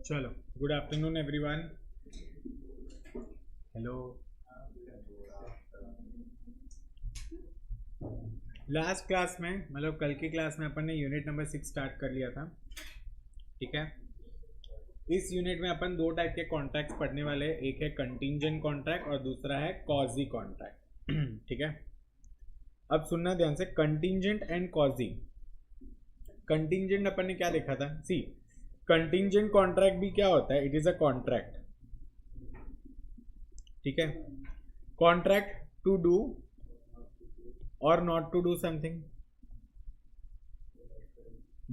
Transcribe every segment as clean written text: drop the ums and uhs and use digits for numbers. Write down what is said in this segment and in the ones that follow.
चलो, good afternoon everyone. Hello. Last class में मतलब कल की क्लास में अपन ने यूनिट नंबर 6 स्टार्ट कर लिया था। ठीक है, इस यूनिट में अपन दो टाइप के कॉन्ट्रैक्ट्स पढ़ने वाले हैं। एक है कंटिंजेंट कॉन्ट्रैक्ट और दूसरा है कॉजी कॉन्ट्रैक्ट। ठीक है, अब सुनना ध्यान से, कंटिंजेंट एंड कॉजी। कंटिंजेंट अपन ने क्या देखा था, सी कंटिंजेंट कॉन्ट्रैक्ट भी क्या होता है, इट इज अ कॉन्ट्रैक्ट। ठीक है, कॉन्ट्रैक्ट टू डू और not to do something.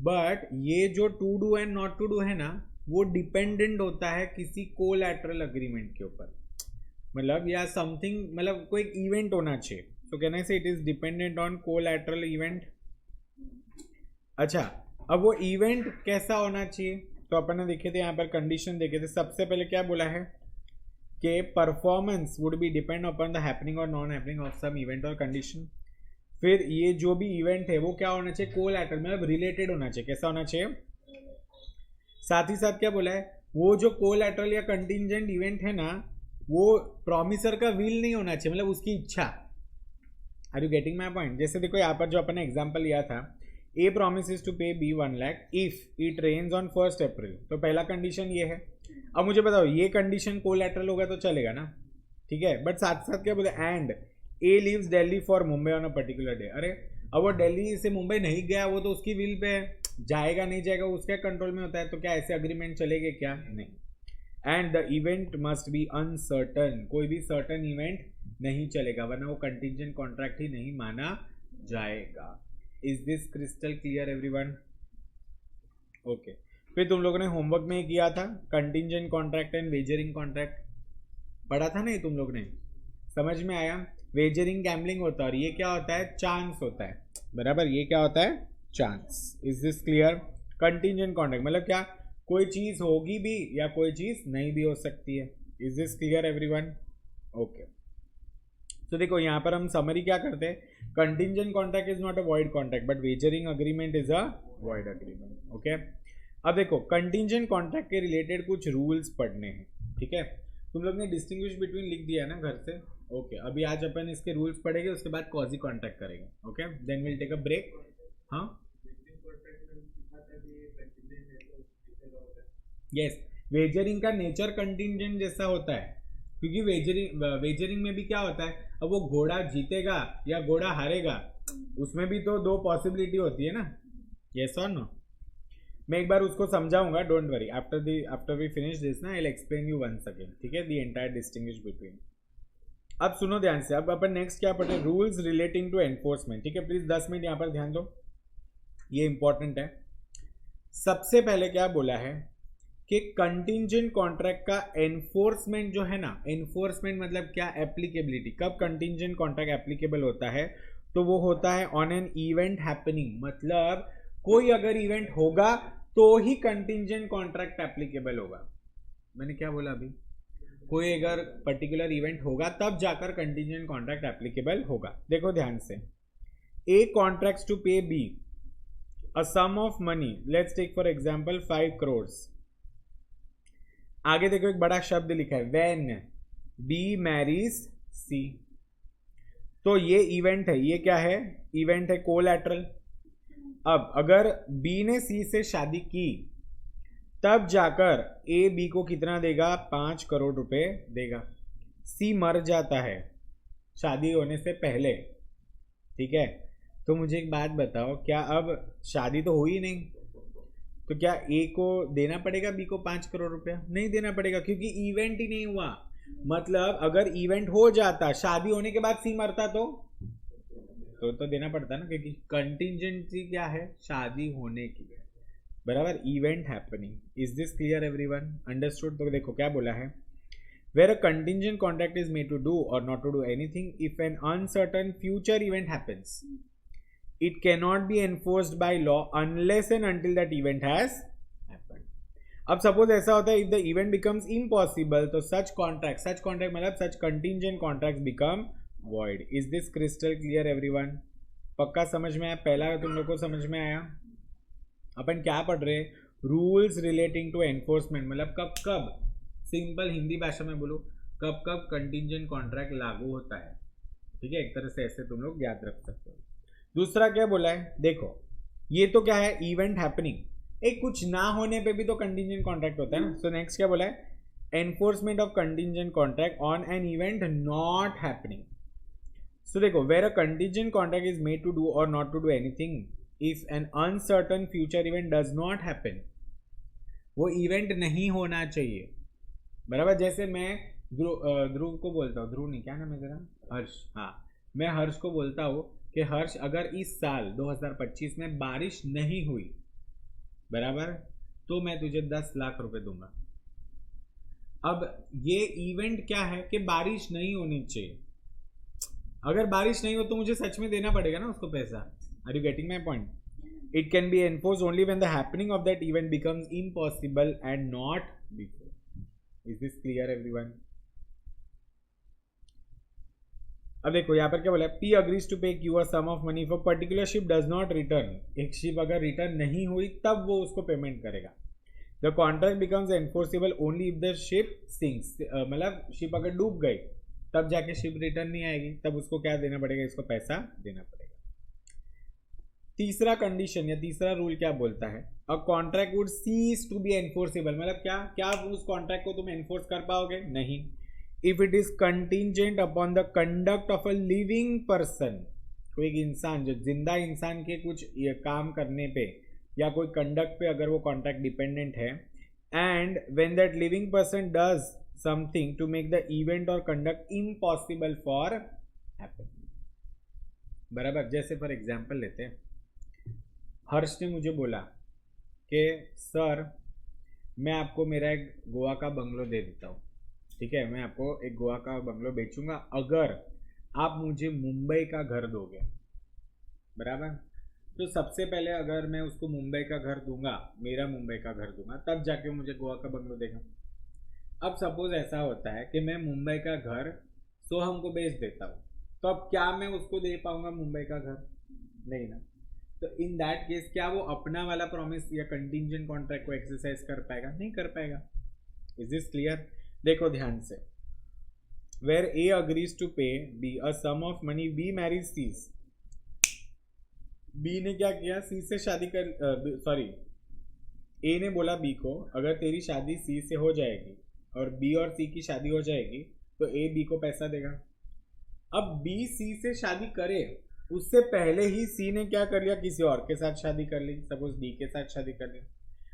But ये जो to do and not to do है ना, वो डिपेंडेंट होता है किसी कोलैटरल अग्रीमेंट के ऊपर। मतलब या समथिंग, मतलब कोई इवेंट होना चाहिए, तो कहने से it is dependent on collateral event. अच्छा, अब वो इवेंट कैसा होना चाहिए, तो अपन ने देखे थे यहाँ पर कंडीशन देखे थे। सबसे पहले क्या बोला है कि performance would be depend upon the happening और non happening of some event और कंडीशन। फिर ये जो भी इवेंट है वो क्या होना चाहिए, कोलैटरल मतलब रिलेटेड होना चाहिए। कैसा होना चाहिए, साथ ही साथ क्या बोला है, वो जो कोलैटरल या कंटिंजेंट इवेंट है ना, वो प्रॉमिसर का विल नहीं होना चाहिए, मतलब उसकी इच्छा। Are you getting my point? जैसे देखो यहाँ पर जो अपन ने एग्जाम्पल लिया था, A promises to pay B 1 lakh if it rains on 1 April. तो पहला कंडीशन ये है। अब मुझे बताओ, ये कंडीशन कोलैटरल होगा तो चलेगा ना? ठीक है, बट साथ साथ क्या बोले, and A leaves Delhi for Mumbai on a particular day. अरे अब वो दिल्ली से मुंबई नहीं गया, वो तो उसकी विल पे जाएगा नहीं जाएगा उसके कंट्रोल में होता है, तो क्या ऐसे अग्रीमेंट चलेंगे क्या? नहीं। And the event must be uncertain, कोई भी सर्टन इवेंट नहीं चलेगा, वरना वो कंटिंजेंट कॉन्ट्रैक्ट ही नहीं माना जाएगा। Is this crystal clear everyone? Okay, फिर तुम लोगों ने होमवर्क में किया था contingent contract and wagering contract, पढ़ा था नहीं तुम लोग ने? समझ में आया? वेजरिंग गैम्बलिंग होता है और ये क्या होता है, चांस होता है। बराबर, ये क्या होता है, chance. Is this clear? Contingent contract मतलब क्या, कोई चीज होगी भी या कोई चीज नहीं भी हो सकती है। Is this clear everyone? Okay, तो देखो यहाँ पर हम समरी क्या करते हैं, contingent contract is not a void contract but wagering agreement is a void agreement. Okay, अब देखो कंटिंजेंट कॉन्ट्रैक्ट के रिलेटेड कुछ रूल्स पढ़ने हैं। ठीक है, तुम लोग ने डिस्टिंग्विश बिटवीन लिख दिया ना घर से? ओके, अभी आज अपन इसके रूल्स पढ़ेंगे, उसके बाद कॉजी कॉन्ट्रैक्ट करेंगे। Okay, then will take a break. हाँ, यस, वेजरिंग का नेचर कंटिंजेंट जैसा होता है, क्योंकि वेजरिंग में भी क्या होता है, अब वो घोड़ा जीतेगा या घोड़ा हारेगा, उसमें भी तो दो पॉसिबिलिटी होती है ना। यस और नो? मैं एक बार उसको समझाऊंगा, don't worry, after we finish this ना, I will explain you once again. ठीक है, द एंटायर डिस्टिंग्विश बिटवीन। अब सुनो ध्यान से, अब अपन नेक्स्ट क्या पढ़े, रूल्स रिलेटिंग टू एनफोर्समेंट। ठीक है, प्लीज 10 मिनट यहाँ पर ध्यान दो, ये इंपॉर्टेंट है। सबसे पहले क्या बोला है कि कंटिंजेंट कॉन्ट्रैक्ट का एनफोर्समेंट जो है ना, एनफोर्समेंट मतलब क्या, एप्लीकेबिलिटी। कब कंटिंजेंट कॉन्ट्रैक्ट एप्लीकेबल होता है, तो वो होता है ऑन एन इवेंट हैपनिंग, मतलब कोई अगर इवेंट होगा तो ही कंटिंजेंट कॉन्ट्रैक्ट एप्लीकेबल होगा। मैंने क्या बोला अभी, कोई अगर पर्टिकुलर इवेंट होगा तब जाकर कंटिंजेंट कॉन्ट्रैक्ट एप्लीकेबल होगा। देखो ध्यान से, ए contracts to pay B a sum of money, let's take for example 5 crores। आगे देखो एक बड़ा शब्द लिखा है, when B marries C। तो ये इवेंट है, ये क्या है, इवेंट है कोलैटरल। अब अगर B ने C से शादी की तब जाकर A B को कितना देगा, 5 करोड़ रुपए देगा। C मर जाता है शादी होने से पहले। ठीक है, तो मुझे एक बात बताओ, क्या अब शादी तो हुई नहीं, तो क्या ए को देना पड़ेगा बी को 5 करोड़ रुपया? नहीं देना पड़ेगा, क्योंकि इवेंट ही नहीं हुआ। मतलब अगर इवेंट हो जाता, शादी होने के बाद सी मरता तो देना पड़ता ना, क्योंकि कंटिंजेंसी क्या है, शादी होने की। बराबर, event happening. Is this clear everyone? Understood? तो देखो क्या बोला है, where a contingent contract is made to do or not to do anything if an uncertain future event happens, it cannot be enforced by law unless and until that event has happened। अब suppose ऐसा होता है, if the event becomes impossible, तो such contract मतलब such contingent contracts become void। is this crystal clear everyone? पक्का समझ में आया? पहला तुम लोग को समझ में आया? अपन क्या पढ़ रहे हैं, रूल्स रिलेटिंग टू एनफोर्समेंट, मतलब कब कब, सिंपल हिंदी भाषा में बोलो, कब कब कंटिंजेंट कॉन्ट्रैक्ट लागू होता है। ठीक है, एक तरह से ऐसे तुम लोग याद रख सकते हो। दूसरा क्या बोला है, देखो ये तो क्या है, इवेंट हैपनिंग, एक कुछ ना होने पे भी तो कंटिंजेंट कॉन्ट्रैक्ट होता है ना। सो नेक्स्ट क्या बोला है, enforcement of contingent contract on an event not happening. So देखो, where a contingent contract is made to do और not to do anything if an uncertain future event does not happen, वो event नहीं होना चाहिए, बराबर। जैसे मैं ध्रुव को बोलता हूँ, ध्रुव नहीं, क्या नाम है तेरा, हर्ष, हाँ, मैं हर्ष को बोलता हूँ कि हर्ष अगर इस साल 2025 में बारिश नहीं हुई, बराबर, तो मैं तुझे 10 लाख रुपए दूंगा। अब ये इवेंट क्या है कि बारिश नहीं होनी चाहिए, अगर बारिश नहीं हो तो मुझे सच में देना पड़ेगा ना उसको पैसा। Are you getting my point? It can be enforce only when the happening of that event becomes impossible and not before. Is this clear everyone? अब देखो यहाँ पर क्या बोला है, P agrees to pay Q a sum of money for particular ship does not return, एक ship अगर return नहीं हुई तब वो उसको पेमेंट करेगा। The contract becomes enforceable only if the ship sinks, मतलब शिप अगर डूब गई तब जाके शिप रिटर्न नहीं आएगी, तब उसको क्या देना पड़ेगा, इसको पैसा देना पड़ेगा। तीसरा कंडीशन या तीसरा रूल क्या बोलता है, a contract would cease to be enforceable, मतलब क्या क्या उस कॉन्ट्रैक्ट को तुम एनफोर्स कर पाओगे, नहीं। If it is contingent upon the conduct of a living person, कोई इंसान, जो जिंदा इंसान के कुछ काम करने पे या कोई कंडक्ट पे अगर वो कॉन्ट्रैक्ट डिपेंडेंट है, and when that living person does something to make the event और कंडक्ट इम्पॉसिबल फॉर हैपन, बराबर। जैसे फॉर एग्जाम्पल लेते हैं, हर्ष ने मुझे बोला कि सर मैं आपको मेरा एक गोवा का बंगलो दे देता हूँ, ठीक है, मैं आपको एक गोवा का बंगलो बेचूंगा अगर आप मुझे मुंबई का घर दोगे, बराबर। तो सबसे पहले अगर मैं उसको मुंबई का घर दूंगा, मेरा मुंबई का घर दूंगा, तब जाके मुझे गोवा का बंगलो देगा। अब सपोज ऐसा होता है कि मैं मुंबई का घर सोहम को बेच देता हूँ, तो अब क्या मैं उसको दे पाऊंगा मुंबई का घर? नहीं ना। तो इन दैट केस क्या वो अपना वाला प्रॉमिस या कंटिंजेंट कॉन्ट्रैक्ट को एक्सरसाइज कर पाएगा? नहीं कर पाएगा। Is this clear? देखो ध्यान से, where A agrees to pay B a sum of money, B marries C. B ने क्या किया, सी से शादी कर, सॉरी, ए ने बोला बी को अगर तेरी शादी सी से हो जाएगी और बी और सी की शादी हो जाएगी तो ए बी को पैसा देगा। अब बी सी से शादी करे उससे पहले ही सी ने क्या कर लिया, किसी और के साथ शादी कर ली, सपोज डी के साथ शादी कर ली।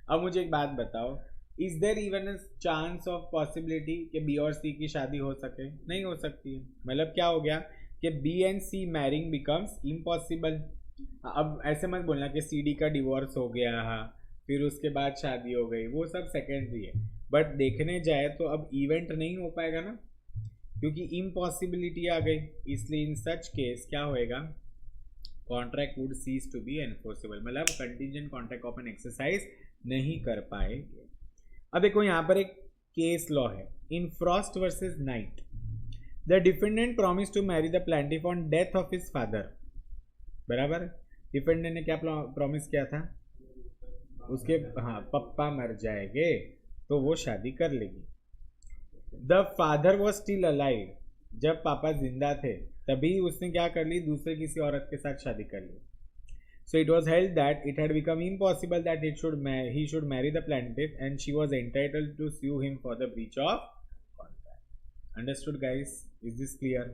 अब मुझे एक बात बताओ, is there even a chance of possibility कि बी और सी की शादी हो सके? नहीं हो सकती है। मतलब क्या हो गया कि B and C marrying becomes impossible. अब ऐसे मत बोलना कि सी डी का डिवोर्स हो गया फिर उसके बाद शादी हो गई, वो सब सेकेंडरी है, बट देखने जाए तो अब इवेंट नहीं हो पाएगा ना, क्योंकि इम्पॉसिबिलिटी आ गई। इसलिए इन सच केस क्या होएगा, contract would cease to be enforceable, मतलब कंटिंजेंट कॉन्ट्रैक्ट अपन एक्सरसाइज नहीं कर पाएंगे। अब देखो यहाँ पर एक केस लॉ है, in Frost versus Knight the defendant promise to marry the plaintiff on death of his father, बराबर। डिफेंडेंट ने क्या प्रॉमिस किया था, उसके पप्पा मर जाएंगे तो वो शादी कर लेगी। The father was still alive, जब पापा जिंदा थे तभी उसने क्या कर ली, दूसरे किसी औरत के साथ शादी कर ली। So it was held that it had become impossible that he should marry the plaintiff and she was entitled to sue him for the breach of contract. Understood guys? Is this clear?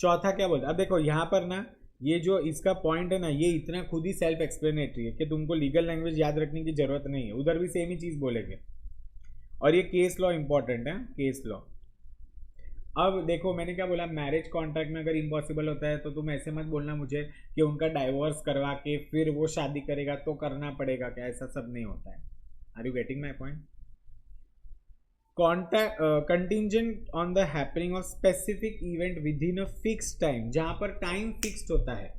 चौथा क्या बोलता है, अब देखो यहाँ पर ना ये जो इसका पॉइंट है ना, ये इतना खुद ही सेल्फ एक्सप्लेनेटरी है कि तुमको लीगल लैंग्वेज याद रखने की जरूरत नहीं है, उधर भी सेम ही चीज बोलेंगे। और ये केस लॉ इंपॉर्टेंट है, केस लॉ। अब देखो मैंने क्या बोला, मैरिज कॉन्ट्रैक्ट में अगर इम्पॉसिबल होता है तो तुम ऐसे मत बोलना मुझे कि उनका डाइवोर्स करवा के फिर वो शादी करेगा तो करना पड़ेगा, क्या ऐसा सब नहीं होता है। Are you getting my point? Contingent on the happening of specific event within a fix time, जहां पर टाइम फिक्स्ड होता है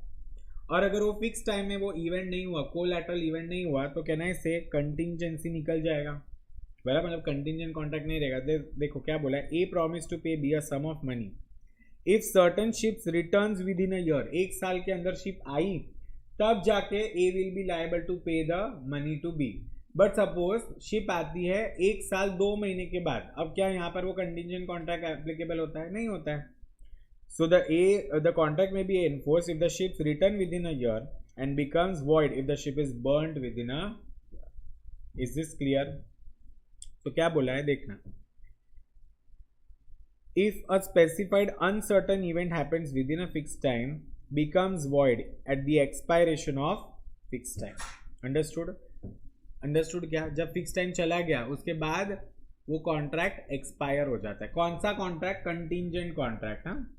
और अगर वो फिक्स टाइम में वो इवेंट नहीं हुआ, कोलैटरल इवेंट नहीं हुआ, तो कहना है से कंटिंजेंसी निकल जाएगा, बराबर। मतलब कंटिंजेंट कॉन्ट्रैक्ट नहीं रहेगा। देखो क्या बोला है, A promise to pay B a sum of money if certain ships returns within a year, एक साल के अंदर शिप आई तब जाके A will be liable to pay the money to B. But suppose ship आती है 1 साल 2 महीने के बाद, अब क्या यहाँ पर वो कंटिजेंट कॉन्ट्रैक्ट एप्लीकेबल होता है? नहीं होता है. So the contract may be enforced if the ships return within a year and becomes void if the ship is burnt within a year. Is this clear? तो क्या बोला है देखना. If a specified uncertain event happens within a fixed time, becomes void at the expiration of fixed time. Understood? Understood क्या? जब fix time चला गया उसके बाद वो कॉन्ट्रैक्ट एक्सपायर हो जाता है. कौन सा कॉन्ट्रैक्ट? Contingent contract. हाँ,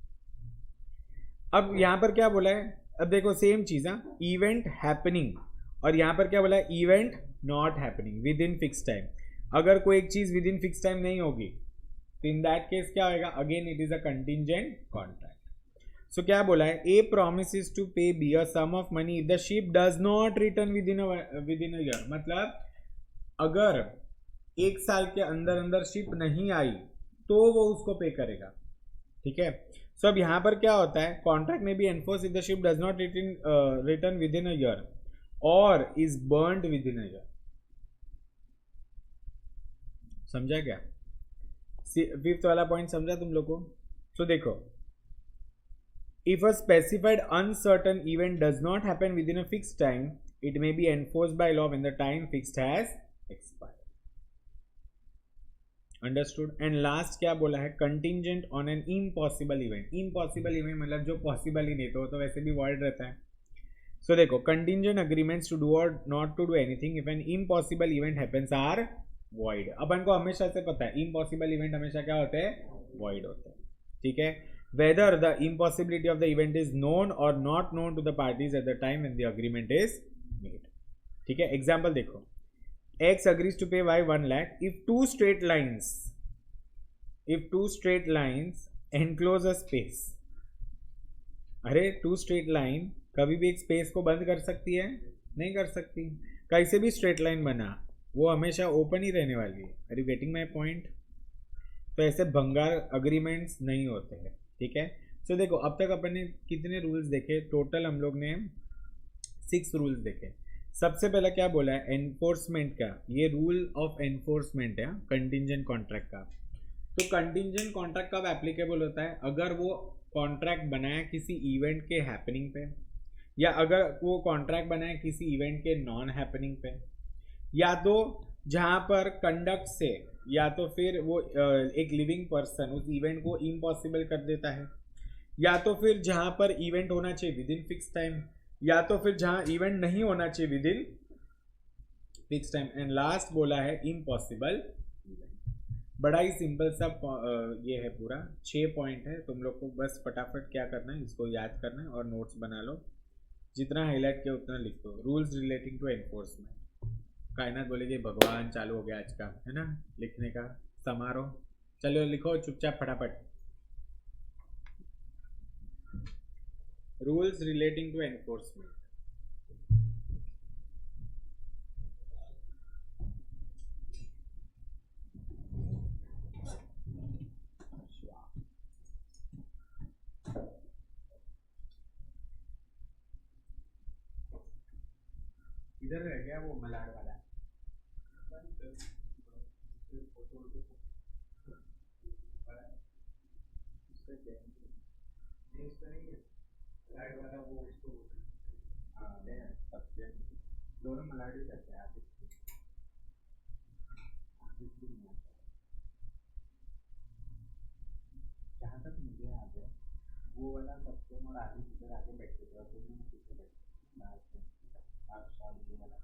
अब यहाँ पर क्या बोला है? अब देखो सेम चीज है, इवेंट हैपनिंग, और यहाँ पर क्या बोला है? Event not happening with in fix time. अगर कोई एक चीज विद इन फिक्स टाइम नहीं होगी तो इन दैट केस क्या होगा? Again it is a contingent contract. So क्या बोला है? A promises to pay B a sum of money if the ship does not return within a year. मतलब अगर 1 साल के अंदर अंदर शिप नहीं आई तो वो उसको पे करेगा. ठीक है. सो अब यहाँ पर क्या होता है? कॉन्ट्रैक्ट में be enforced if the ship does not return within a year और is burned within a year. समझा क्या? फिफ्थ वाला पॉइंट समझा तुम लोग को? सो देखो, if a specified uncertain event does not happen with in a fixed time, it may be enforced by law when the time fixed has expired. Understood. And last क्या बोला है? Contingent on an impossible event. Impossible event मतलब जो possible ही नहीं, तो वैसे भी void रहता है. सो देखो, कंटिजेंट अग्रीमेंट्स टू डू और not to do anything if an impossible event happens are void. अपन को हमेशा से पता है इम्पॉसिबल इवेंट हमेशा क्या होते हैं? वॉइड होते हैं. ठीक है. Whether the impossibility of the event is known और not known to the parties at the time when the agreement is made. ठीक है. एग्जाम्पल देखो, X agrees to pay Y 1 lakh if two straight lines enclose a space. अरे to straight line कभी भी एक space को बंद कर सकती है? नहीं कर सकती. कैसे भी स्ट्रेट लाइन बना वो हमेशा ओपन ही रहने वाली है. Are you getting my point? तो ऐसे भंगार अग्रीमेंट्स नहीं होते हैं. ठीक है. सो देखो, अब तक अपन ने कितने रूल्स देखे? टोटल हम लोग ने 6 रूल्स देखे. सबसे पहला क्या बोला है? एनफोर्समेंट का. ये रूल ऑफ एनफोर्समेंट है कंटिजेंट कॉन्ट्रैक्ट का. तो कंटिजेंट कॉन्ट्रैक्ट कब एप्लीकेबल होता है? अगर वो कॉन्ट्रैक्ट बनाया किसी इवेंट के हैपनिंग पे, या अगर वो कॉन्ट्रैक्ट बनाया किसी इवेंट के नॉन हैपनिंग पे, या तो जहाँ पर कंडक्ट से, या तो फिर वो एक लिविंग पर्सन उस इवेंट को इम्पॉसिबल कर देता है, या तो फिर जहाँ पर इवेंट होना चाहिए विद इन फिक्स टाइम, या तो फिर जहां इवेंट नहीं होना चाहिए with in fix time. And last बोला है इम्पॉसिबल इवेंट. बड़ा ही सिंपल सा ये है पूरा. 6 पॉइंट है. तुम लोग को बस फटाफट क्या करना है, इसको याद करना है और नोट्स बना लो. जितना हाईलाइट किया उतना लिख दो. Rules relating to enforcement. Kainat बोलेगी भगवान चालू हो गया आज का, है ना, लिखने का समारोह. चलो लिखो चुपचाप फटाफट. Rules relating to enforcement. इधर रह गया वो मलाड वाला. वाला वो उसको दोनों मलाडी करते हैं. जहाँ तक मुझे याद है वो वाला सत्यम और आदि इधर आगे बैठते थे और दोनों में पीछे बैठते. आप शादी वाला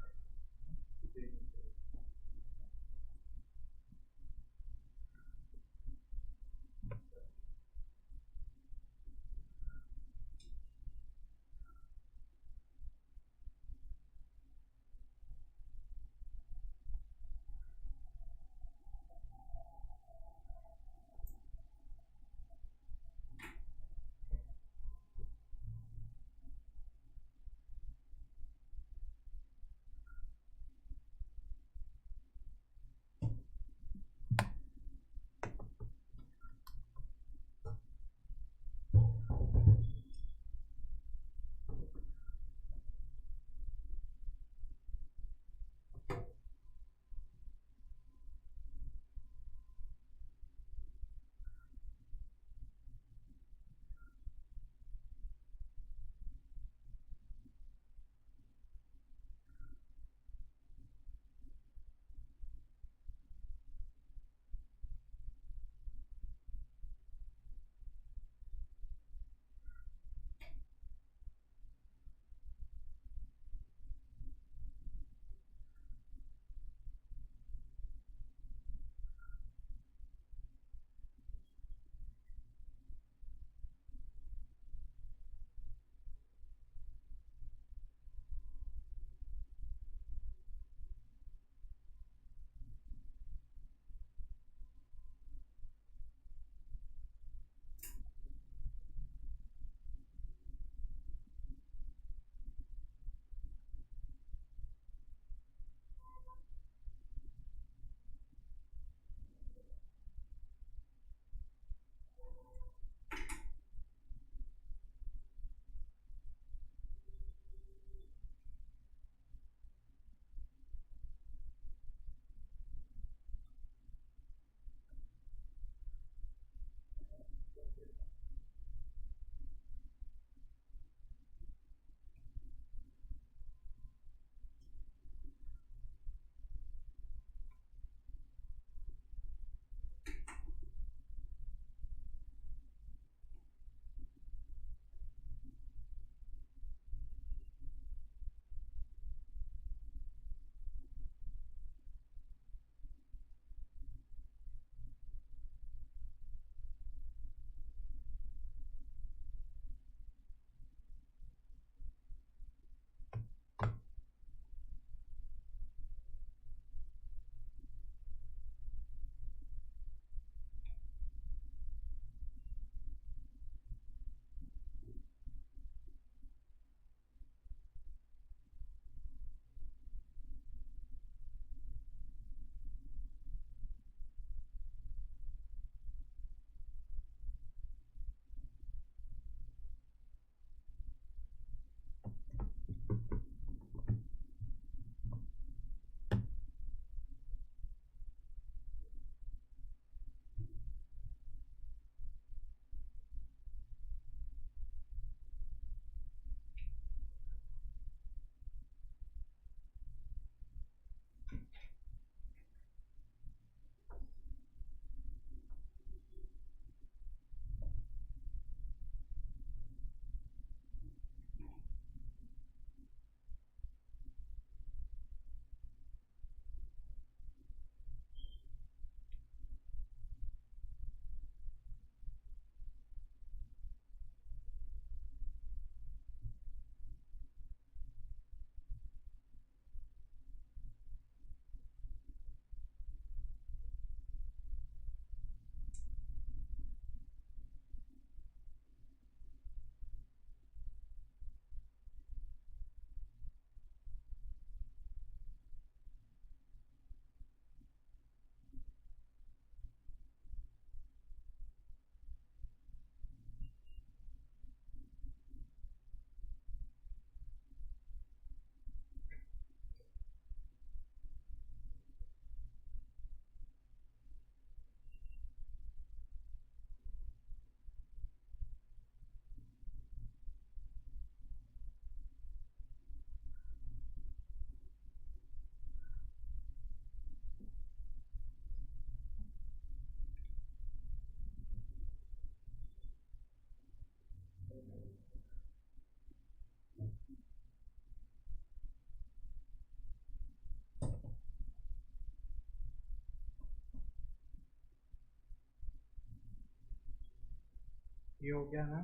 ये हो गया ना।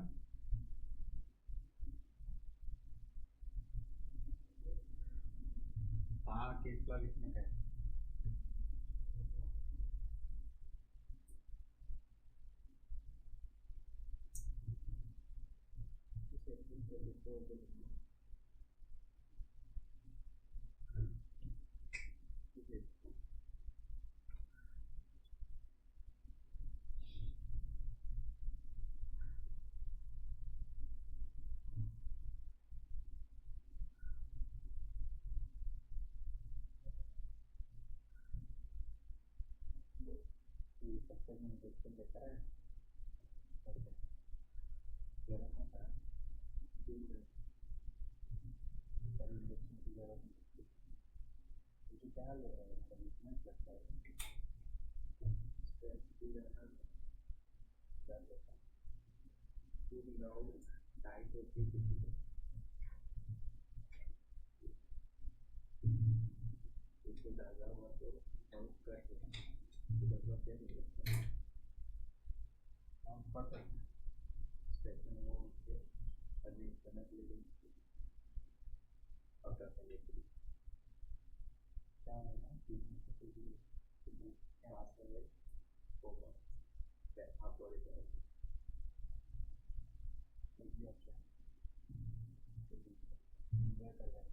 हाँ, केस लॉ लिखने का है। सबसे इंजेक्शन लेकर है इंजेक्शन की जरूरत नहीं, मुझे क्या लग रहा है वीकनेस लगता है, स्ट्रेस भी रहना पूरी राउंड टाइट होती है, इसको ज़्यादा हुआ तो बहुत कर सकते हैं, हम पढ़ सकते हैं स्ट्रेस में वो अभी करने के लिए और कर सकते हैं क्या है ना कि बात कर रहे होगा आप बड़े तरह से अच्छा एंजॉय कर रहे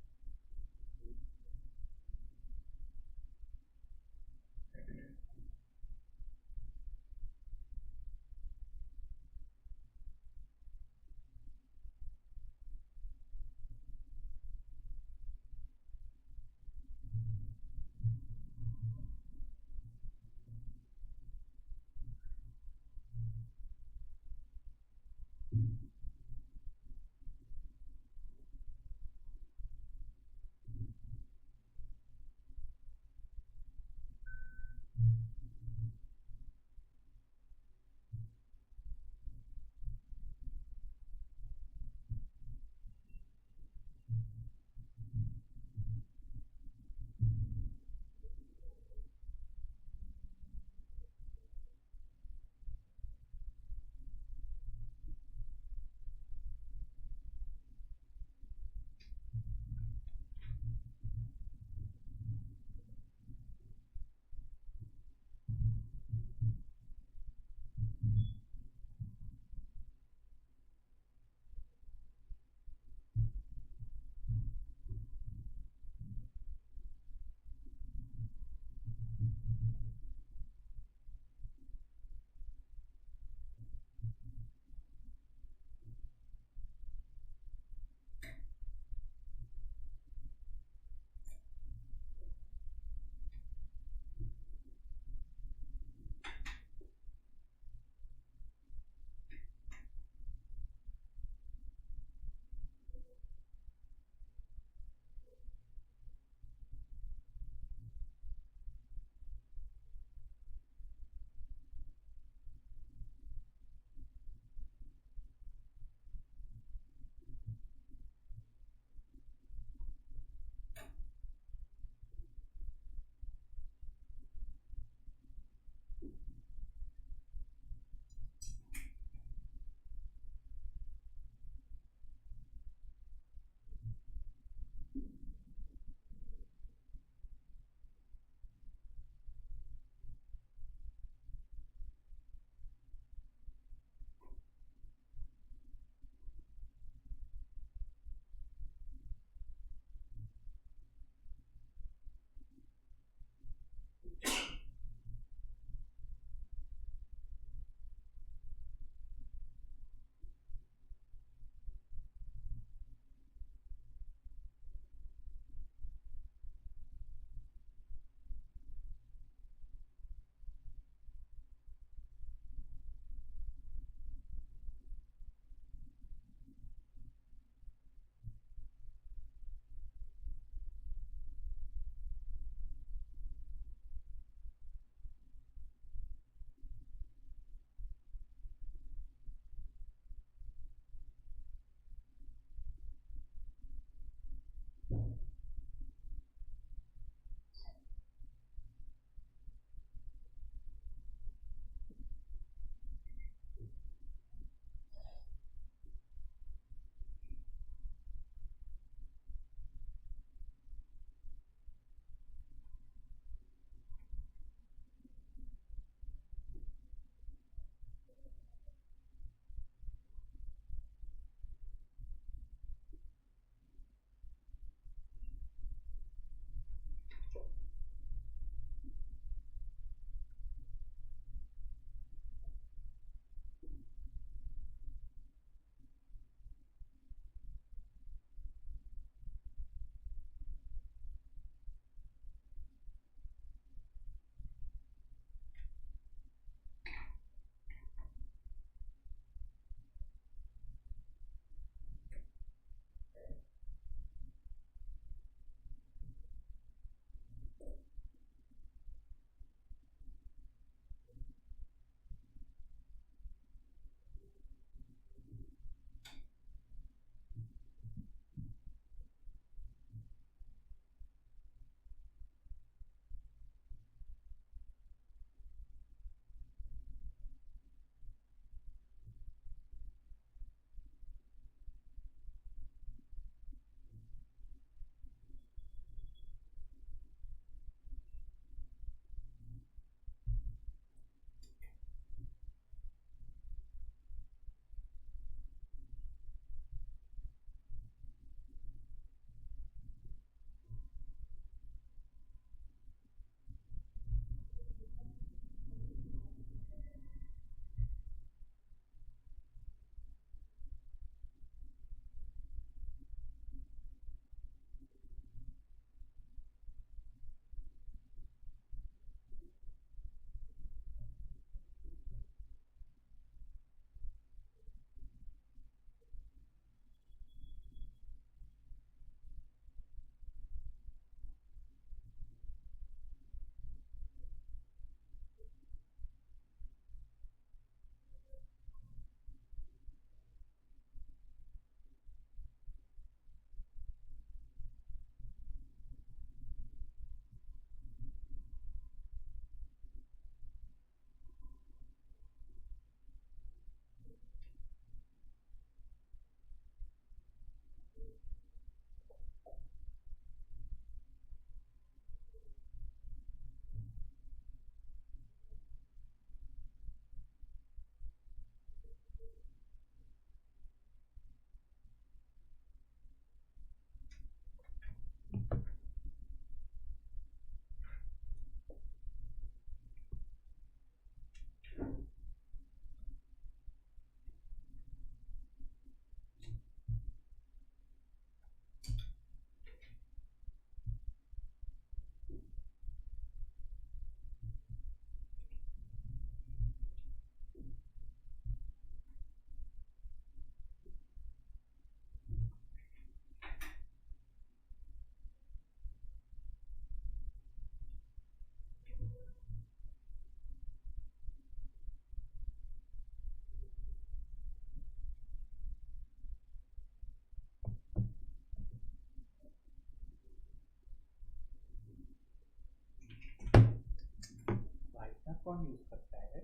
कौन यूज करता है?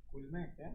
स्कूल में है क्या?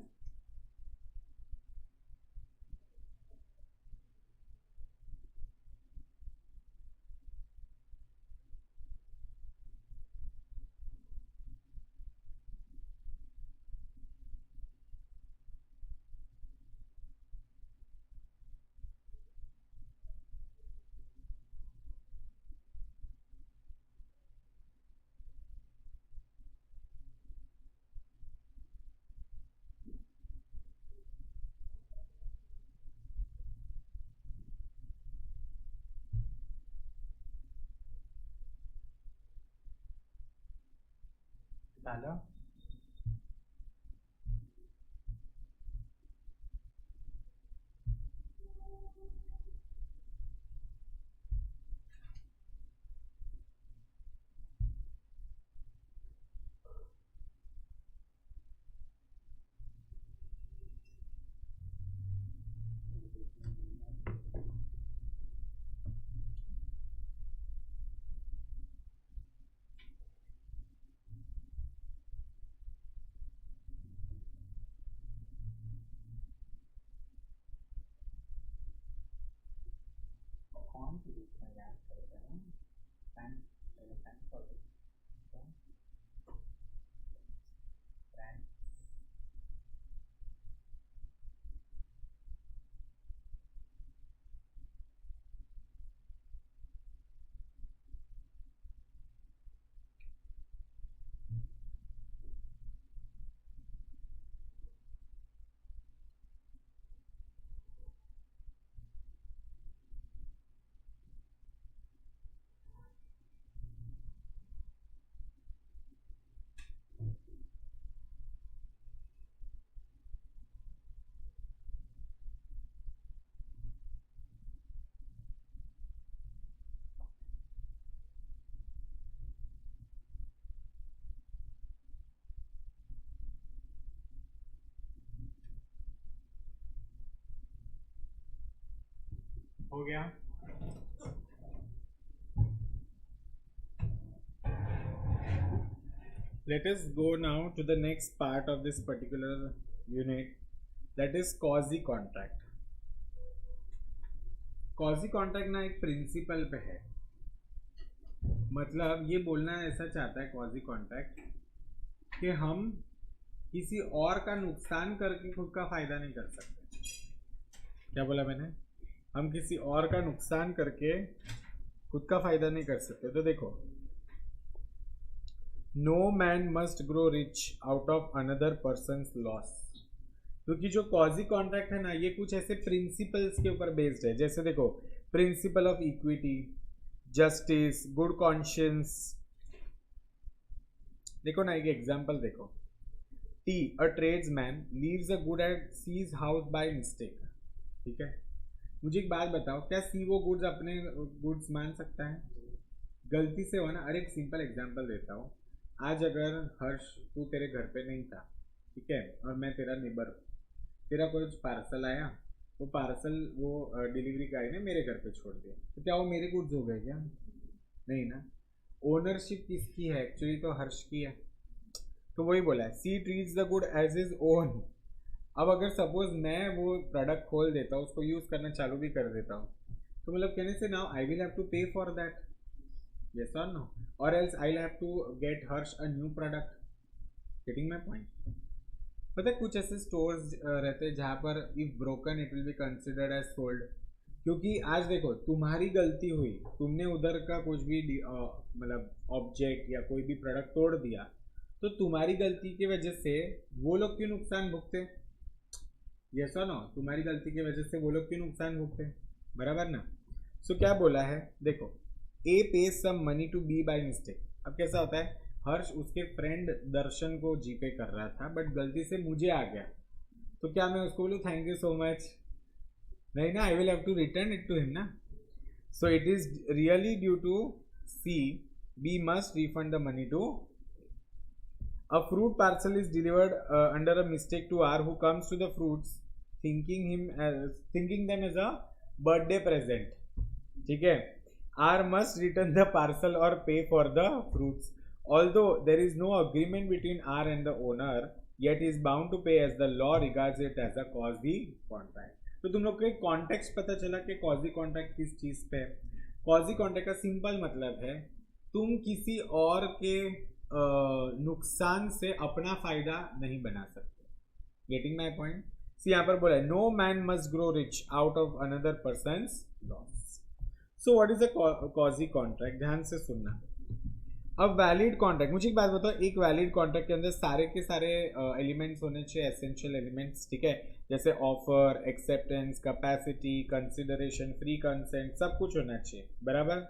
डालो। कौन सी बुक में याद करते हैं? साइंस साइंस और हो गया। Let us go now to the next part of this particular unit, that is quasi contract. quasi contract ना एक प्रिंसिपल पे है, मतलब ये बोलना ऐसा चाहता है क्वाजी कॉन्ट्रैक्ट कि हम किसी और का नुकसान करके खुद का फायदा नहीं कर सकते। क्या बोला मैंने? हम किसी और का नुकसान करके खुद का फायदा नहीं कर सकते। तो देखो, no man must grow rich out of another person's loss, क्योंकि जो क्वाजी कॉन्ट्रैक्ट है ना, ये कुछ ऐसे प्रिंसिपल्स के ऊपर बेस्ड है। जैसे देखो, principle of equity, justice, good conscience. देखो ना, एक एग्जांपल देखो, T a tradesman leaves a good at C's house by mistake. ठीक है, मुझे एक बात बताओ, क्या सी वो गुड्स अपने गुड्स मान सकता है? गलती से हो ना। अरे एक सिंपल एग्जांपल देता हूँ। आज अगर हर्ष तू तेरे घर पे नहीं था, ठीक है, और मैं तेरा नेबर हूँ, तेरा कुछ पार्सल आया, वो पार्सल वो डिलीवरी गाय ने मेरे घर पे छोड़ दिया, तो क्या वो मेरे गुड्स हो गए क्या? नहीं ना। ओनरशिप किसकी है? एक्चुअली तो हर्ष की है। तो वही बोला है, C treats the good as is own. अब अगर सपोज मैं वो प्रोडक्ट खोल देता हूँ, उसको यूज करना चालू भी कर देता हूँ, तो मतलब कहने से now I will have to pay for that, yes और नो, और else I will have to get her a new product. Getting my point? पता है कुछ ऐसे स्टोर्स रहते हैं जहाँ पर if broken it will be considered as sold, क्योंकि आज देखो तुम्हारी गलती हुई, तुमने उधर का कुछ भी मतलब ऑब्जेक्ट या कोई भी प्रोडक्ट तोड़ दिया, तो तुम्हारी गलती की वजह से वो लोग क्यों नुकसान भुगते? यस और नो, तुम्हारी गलती की वजह से वो लोग क्यों नुकसान भुगते? बराबर ना। सो क्या बोला है, देखो, A pays some money to B by mistake. अब कैसा होता है, हर्ष उसके फ्रेंड दर्शन को जीपे कर रहा था, बट गलती से मुझे आ गया, तो क्या मैं उसको बोलूँ थैंक यू सो मच? नहीं ना, I will have to return it to him ना। So it is really due to C, B must refund the money to. A fruit parcel is delivered under a mistake to R, who comes to the fruits thinking them as a birthday present. ठीक है, R must return the parcel or pay for the fruits. Although there is no agreement between R and the owner, yet is bound to pay as the law regards it as a quasi contract. तो तुम लोग को एक context पता चला कि quasi contract किस चीज पे है. क्वाजी कॉन्ट्रैक्ट का सिंपल मतलब है तुम किसी और के नुकसान से अपना फायदा नहीं बना सकते. Getting my point. सी यहाँ पर बोला है no man must grow rich out of another person's loss. So what is a quasi contract. ध्यान से सुनना. अब वैलिड कॉन्ट्रैक्ट, मुझे एक बात बताओ, एक वैलिड कॉन्ट्रैक्ट के अंदर सारे के सारे एलिमेंट्स होने चाहिए, एसेंशियल एलिमेंट्स, ठीक है, जैसे offer, acceptance, capacity, consideration, free consent, सब कुछ होना चाहिए, बराबर.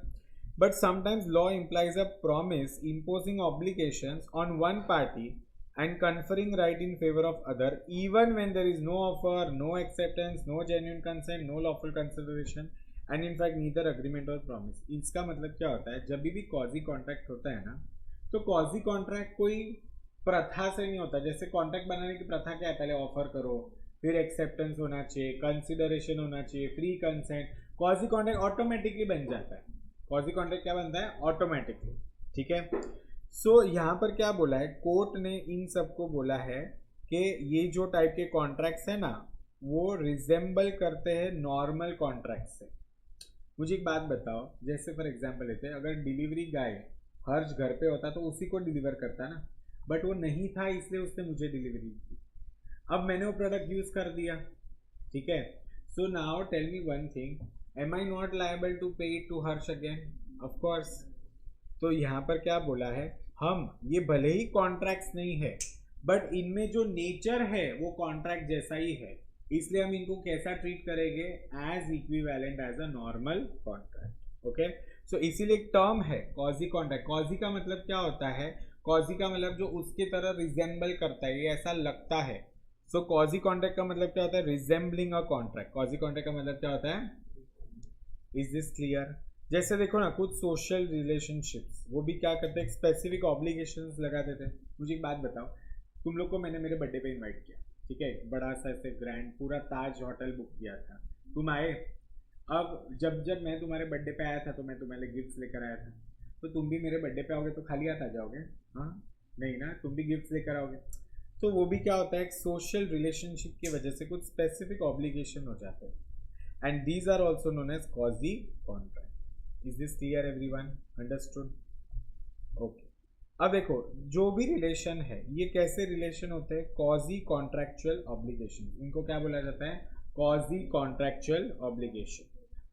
But sometimes law implies a promise imposing obligations on one party and conferring right in favor of other even when there is no offer, no acceptance, no genuine consent, no lawful consideration and in fact neither agreement or promise. इसका मतलब क्या होता है, जब भी quasi contract होता है ना, तो क्वाजी कॉन्ट्रैक्ट कोई प्रथा से नहीं होता. जैसे कॉन्ट्रैक्ट बनाने की प्रथा क्या है, पहले ऑफर करो, फिर एक्सेप्टेंस होना चाहिए, कंसिडरेशन होना चाहिए, free consent. Quasi contract automatically बन जाता है. क्वाजी कॉन्ट्रैक्ट क्या बनता है, ऑटोमेटिकली, ठीक है. सो यहाँ पर क्या बोला है, कोर्ट ने इन सबको बोला है कि ये जो टाइप के कॉन्ट्रैक्ट्स है ना, वो रिजेंबल करते हैं नॉर्मल कॉन्ट्रैक्ट से. मुझे एक बात बताओ, जैसे फॉर एग्जांपल लेते हैं, अगर डिलीवरी गाय हर्ष घर पे होता तो उसी को डिलीवर करता ना, बट वो नहीं था इसलिए उसने मुझे डिलीवरी की. अब मैंने वो प्रोडक्ट यूज कर दिया, ठीक है. So now tell me one thing, am I not liable to pay it to Harsh again? Of course. तो यहाँ पर क्या बोला है, हम ये भले ही कॉन्ट्रैक्ट्स नहीं है बट इनमें जो नेचर है वो कॉन्ट्रैक्ट जैसा ही है, इसलिए हम इनको कैसा ट्रीट करेंगे, as equivalent as a normal contract. Okay. So इसीलिए एक टर्म है क्वाजी कॉन्ट्रैक्ट. क्वाजी का मतलब क्या होता है, क्वाजी का मतलब जो उसके तरह रिजेंबल करता है, ये ऐसा लगता है. सो क्वाजी कॉन्ट्रैक्ट का मतलब क्या होता है, resembling a contract. Quasi contract का मतलब क्या होता है, इज दिस क्लियर. जैसे देखो ना, कुछ सोशल रिलेशनशिप्स वो भी क्या करते हैं, स्पेसिफिक ऑब्लिगेशंस लगा देते हैं. मुझे एक बात बताओ, तुम लोग को मैंने मेरे बर्थडे पे इनवाइट किया, ठीक है, बड़ा सा ऐसे ग्रैंड पूरा ताज होटल बुक किया था, तुम आए. अब जब जब मैं तुम्हारे बर्थडे पे आया था तो मैं तुम्हारे लिए गिफ्ट्स लेकर आया था, तो तुम भी मेरे बर्थडे पे आओगे तो खाली हाथ आ जाओगे? हाँ नहीं ना, तुम भी गिफ्ट्स लेकर आओगे. तो वो भी क्या होता है, एक सोशल रिलेशनशिप की वजह से कुछ स्पेसिफिक ऑब्लिगेशन हो जाते हैं, and these are also known as quasi contract. Is this clear everyone? Understood? Okay. अब देखो, जो भी रिलेशन है ये कैसे रिलेशन होते हैं, क्वाजी कॉन्ट्रैक्चुअल ऑब्लिगेशन. इनको क्या बोला जाता है, quasi contractual obligation.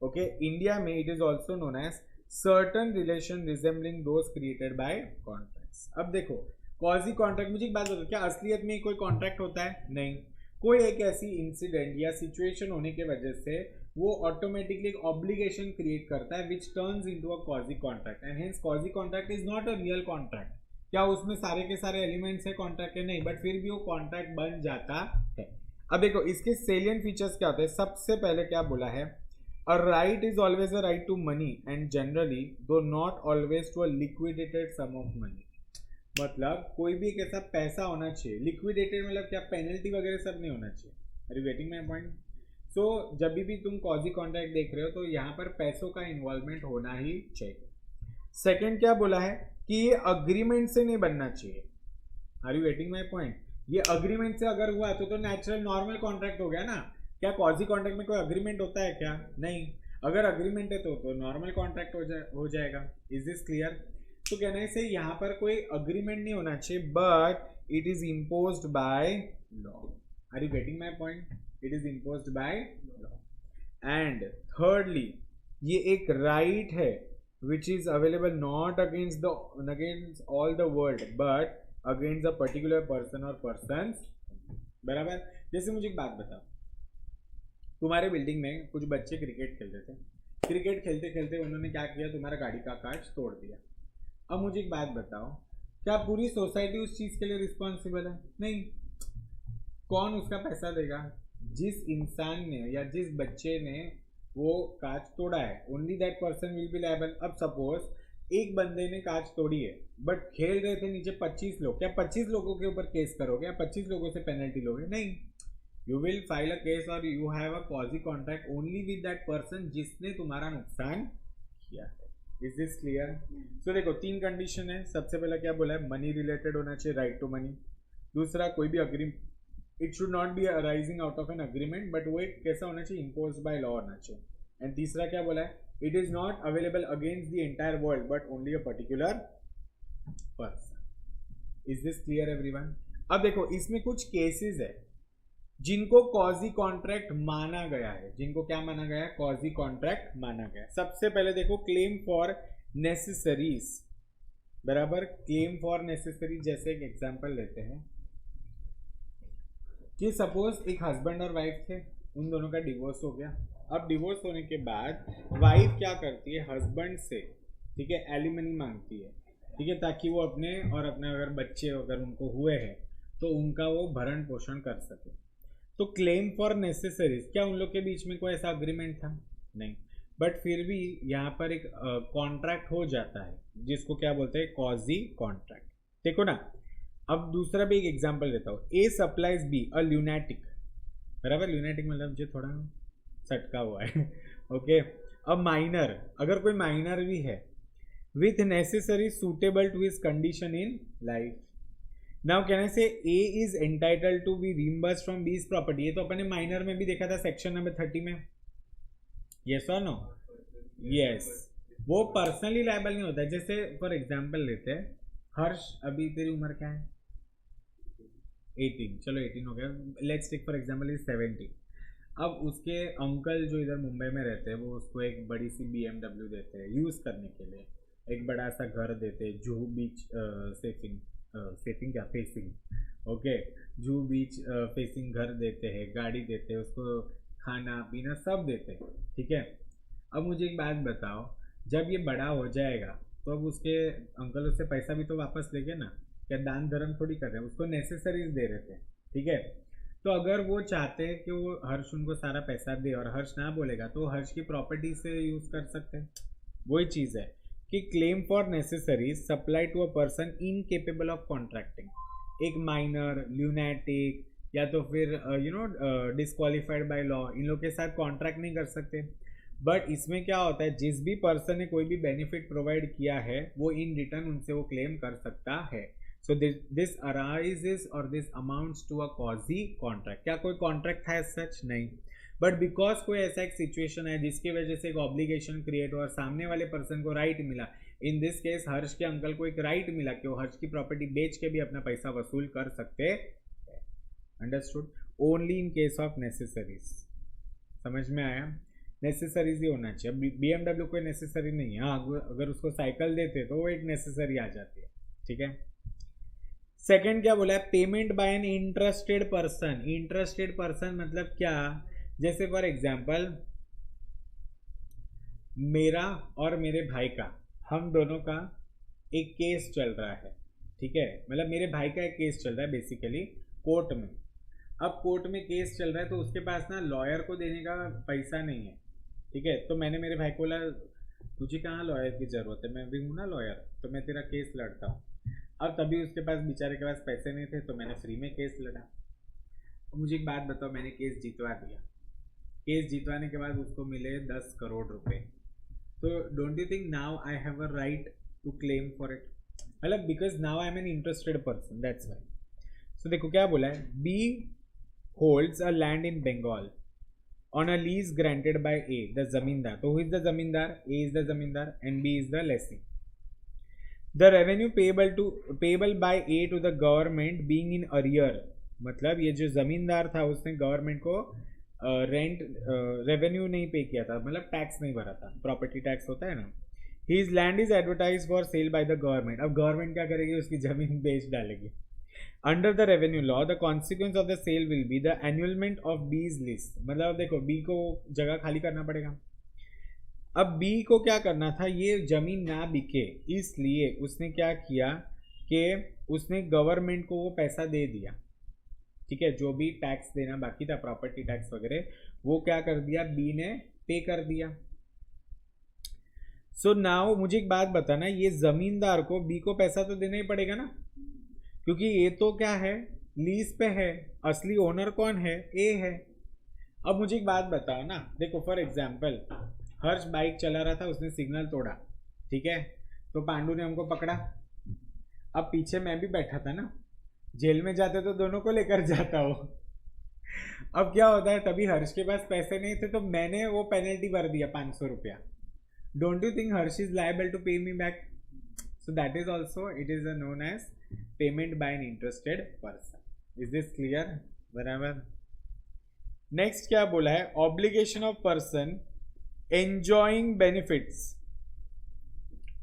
Okay. India में it is also known as certain relation resembling those created by contracts. अब देखो, क्वाजी कॉन्ट्रैक्ट, मुझे एक बात बताओ, क्या असलियत में कोई कॉन्ट्रैक्ट होता है? नहीं. कोई एक ऐसी इंसिडेंट या सिचुएशन होने की वजह से वो ऑटोमेटिकली एक ऑब्लिगेशन क्रिएट करता है which turns into a quasi contract, and hence quasi contract is not a real contract. क्या उसमें सारे के सारे एलिमेंट्स है कॉन्ट्रैक्ट के? नहीं, बट फिर भी वो कॉन्ट्रैक्ट बन जाता है. अब देखो, इसके सेलियंट फीचर्स क्या होते हैं. सबसे पहले क्या बोला है, a right is always a right to money and generally though not always to a liquidated sum of money. मतलब कोई भी एक ऐसा पैसा होना चाहिए, लिक्विडेटेड मतलब क्या, पेनल्टी वगैरह सब नहीं होना चाहिए. Are you getting my point? So जब भी तुम क्वाजी कॉन्ट्रैक्ट देख रहे हो तो यहाँ पर पैसों का इन्वॉल्वमेंट होना ही चाहिए. सेकंड क्या बोला है कि ये अग्रीमेंट से नहीं बनना चाहिए. Are you getting my point? ये अग्रीमेंट से अगर हुआ तो नेचुरल नॉर्मल कॉन्ट्रैक्ट हो गया ना. क्या क्वाजी कॉन्ट्रैक्ट में कोई अग्रीमेंट होता है क्या? नहीं. अगर अग्रीमेंट है तो नॉर्मल कॉन्ट्रैक्ट हो जाएगा. Is this clear? तो कहने से यहाँ पर कोई अग्रीमेंट नहीं होना चाहिए, but it is imposed by law. Are you getting my point? It is imposed by law. And thirdly, ये एक राइट है which is available not against all the world but against a particular person और persons. बराबर. जैसे मुझे एक बात बताओ, तुम्हारे बिल्डिंग में कुछ बच्चे क्रिकेट खेलते थे, क्रिकेट खेलते खेलते उन्होंने क्या किया, तुम्हारा गाड़ी का कांच तोड़ दिया. अब मुझे एक बात बताओ, क्या पूरी सोसाइटी उस चीज के लिए रिस्पॉन्सिबल है? नहीं. कौन उसका पैसा देगा? जिस इंसान ने या जिस बच्चे ने वो कांच तोड़ा है, only that person will be liable. अब सपोज एक बंदे ने कांच तोड़ी है बट खेल रहे थे नीचे 25 लोग, क्या 25 लोगों के ऊपर केस करोगे या 25 लोगों से पेनल्टी लोगे? नहीं. You will file a case और you have a quasi contract only with that person जिसने तुम्हारा नुकसान किया है. Is this clear? सो देखो 3 कंडीशन है. सबसे पहला क्या बोला है, मनी रिलेटेड होना चाहिए, राइट टू मनी. दूसरा कोई भी agreement, it should not be arising out of an agreement, but वो एक कैसा होना चाहिए, इम्पोज बाय लॉ होना चाहिए. एंड तीसरा क्या बोला है, it is not available against the entire world but only a particular person. Is this clear everyone? अब देखो इसमें कुछ केसेस है जिनको कॉजी कॉन्ट्रैक्ट माना गया है. जिनको क्या माना गया है, कॉजी कॉन्ट्रैक्ट माना गया है. सबसे पहले देखो क्लेम फॉर नेसेसरीज, बराबर. क्लेम फॉर नेसेसरी, जैसे एक एग्जांपल लेते हैं कि सपोज एक हस्बैंड और वाइफ थे, उन दोनों का डिवोर्स हो गया. अब डिवोर्स होने के बाद वाइफ क्या करती है, हस्बैंड से, ठीक है, एलिमनी मांगती है, ठीक है, ताकि वो अपने और अपने अगर बच्चे अगर उनको हुए हैं तो उनका वो भरण पोषण कर सके. तो क्लेम फॉर नेसेसरीज, क्या उन लोग के बीच में कोई ऐसा अग्रीमेंट था? नहीं. बट फिर भी यहाँ पर एक कॉन्ट्रैक्ट हो जाता है जिसको क्या बोलते हैं, कॉजी कॉन्ट्रैक्ट. देखो ना, अब दूसरा भी एक एग्जांपल देता हूँ. ए सप्लाइज बी अ ल्यूनेटिक, बराबर. ल्यूनेटिक मतलब जो थोड़ा सटका हुआ है. ओके. अब माइनर, अगर कोई माइनर भी है, with necessary suitable to his condition in life. Now can I say A is entitled to be reimbursed from B's property. ये तो अपने माइनर में भी देखा था सेक्शन नंबर 30 में. यस और नो? यस. वो पर्सनली लायबल नहीं होता है. जैसे फॉर एग्जांपल लेते हैं, हर्ष, अभी तेरी उम्र क्या है? 18. चलो 18 हो गया. Let's take for example is 17. अब उसके अंकल जो इधर मुंबई में रहते हैं वो उसको एक बड़ी सी BMW देते हैं यूज़ करने के लिए. एक बड़ा सा घर देते हैं, जुहू बीच सेटिंग क्या facing, okay, Juhu beach facing घर देते हैं, गाड़ी देते हैं उसको, खाना पीना सब देते हैं, ठीक है. अब मुझे एक बात बताओ, जब ये बड़ा हो जाएगा तो अब उसके अंकल उससे पैसा भी तो वापस लेंगे ना. क्या दान धर्म थोड़ी कर रहे हैं, उसको नेसेसरीज दे रहे थे, ठीक है. तो अगर वो चाहते हैं कि वो हर्ष उनको सारा पैसा दे और हर्ष ना बोलेगा तो हर्ष की प्रॉपर्टी से यूज़ कर सकते हैं. वही चीज़ है कि claim for necessaries supply to a person incapable of contracting. एक माइनर, ल्यूनेटिक, या तो फिर डिस्क्वालिफाइड बाय लॉ, इन लोग के साथ कॉन्ट्रैक्ट नहीं कर सकते. बट इसमें क्या होता है, जिस भी पर्सन ने कोई भी बेनिफिट प्रोवाइड किया है वो इन रिटर्न उनसे वो क्लेम कर सकता है. सो दिस अराइजेस और this amounts to a quasi contract. क्या कोई कॉन्ट्रैक्ट था सच? नहीं. बट बिकॉज कोई ऐसा एक सिचुएशन है जिसकी वजह से एक ऑब्लिगेशन क्रिएट हुआ और सामने वाले पर्सन को राइट मिला. इन दिस केस हर्ष के अंकल को एक राइट मिला कि वो हर्ष की प्रॉपर्टी बेच के भी अपना पैसा वसूल कर सकते. Understood? Only in case of necessaries. समझ में आया? नेसेसरीज ही होना चाहिए. BMW कोई नेसेसरी नहीं है. हाँ, अगर उसको साइकिल देते तो वो एक नेसेसरी आ जाती है, ठीक है. सेकंड क्या बोला है, payment by an interested person. Interested person मतलब क्या, जैसे फॉर एग्जांपल मेरा और मेरे भाई का, हम दोनों का एक केस चल रहा है, ठीक है. मतलब मेरे भाई का एक केस चल रहा है बेसिकली कोर्ट में. अब कोर्ट में केस चल रहा है तो उसके पास ना लॉयर को देने का पैसा नहीं है, ठीक है. तो मैंने मेरे भाई को बोला, तुझे कहाँ लॉयर की ज़रूरत है, मैं भी हूँ ना लॉयर, तो मैं तेरा केस लड़ता हूँ. अब तभी उसके पास, बेचारे के पास पैसे नहीं थे, तो मैंने फ्री में केस लड़ा. मुझे एक बात बताओ, मैंने केस जितवा दिया. केस जितवाने के बाद उसको मिले 10 करोड़ रुपए. तो don't you think now I have a right to claim for it? मतलब because now I am an interested person, that's why. So देखो क्या बोला है, B holds a land in Bengal on a lease granted by A, the zamindar. So who is the zamindar? A is the zamindar and B is the lessee. The revenue payable by A to the government being in arrear. मतलब ये जो जमींदार था उसने government को rent revenue नहीं पे किया था, मतलब टैक्स नहीं भरा था, प्रॉपर्टी टैक्स होता है ना. His land is advertised for sale by the government. अब गवर्नमेंट क्या करेगी, उसकी जमीन बेच डालेगी. Under the revenue law, the consequence of the sale will be the annulment of B's list. मतलब देखो B को जगह खाली करना पड़ेगा. अब B को क्या करना था, ये जमीन ना बिके, इसलिए उसने क्या किया कि उसने गवर्नमेंट को वो पैसा दे दिया, ठीक है. जो भी टैक्स देना बाकी था, प्रॉपर्टी टैक्स वगैरह, वो क्या कर दिया, B ने पे कर दिया. सो नाउ मुझे एक बात बताना, ये जमींदार को B को पैसा तो देना ही पड़ेगा ना, क्योंकि ये तो क्या है, लीज पे है. असली ओनर कौन है, ए है. अब मुझे एक बात बताओ ना, देखो फॉर एग्जांपल हर्ष बाइक चला रहा था, उसने सिग्नल तोड़ा, ठीक है, तो पांडु ने हमको पकड़ा। अब पीछे मैं भी बैठा था ना, जेल में जाते तो दोनों को लेकर जाता वो। अब क्या होता है, तभी हर्ष के पास पैसे नहीं थे तो मैंने वो पेनल्टी भर दिया 500 रुपया। Don't you think Harsh is liable to pay me back? So that is also it is known as payment by an interested person. Is this clear? बराबर। नेक्स्ट क्या बोला है, obligation of person enjoying benefits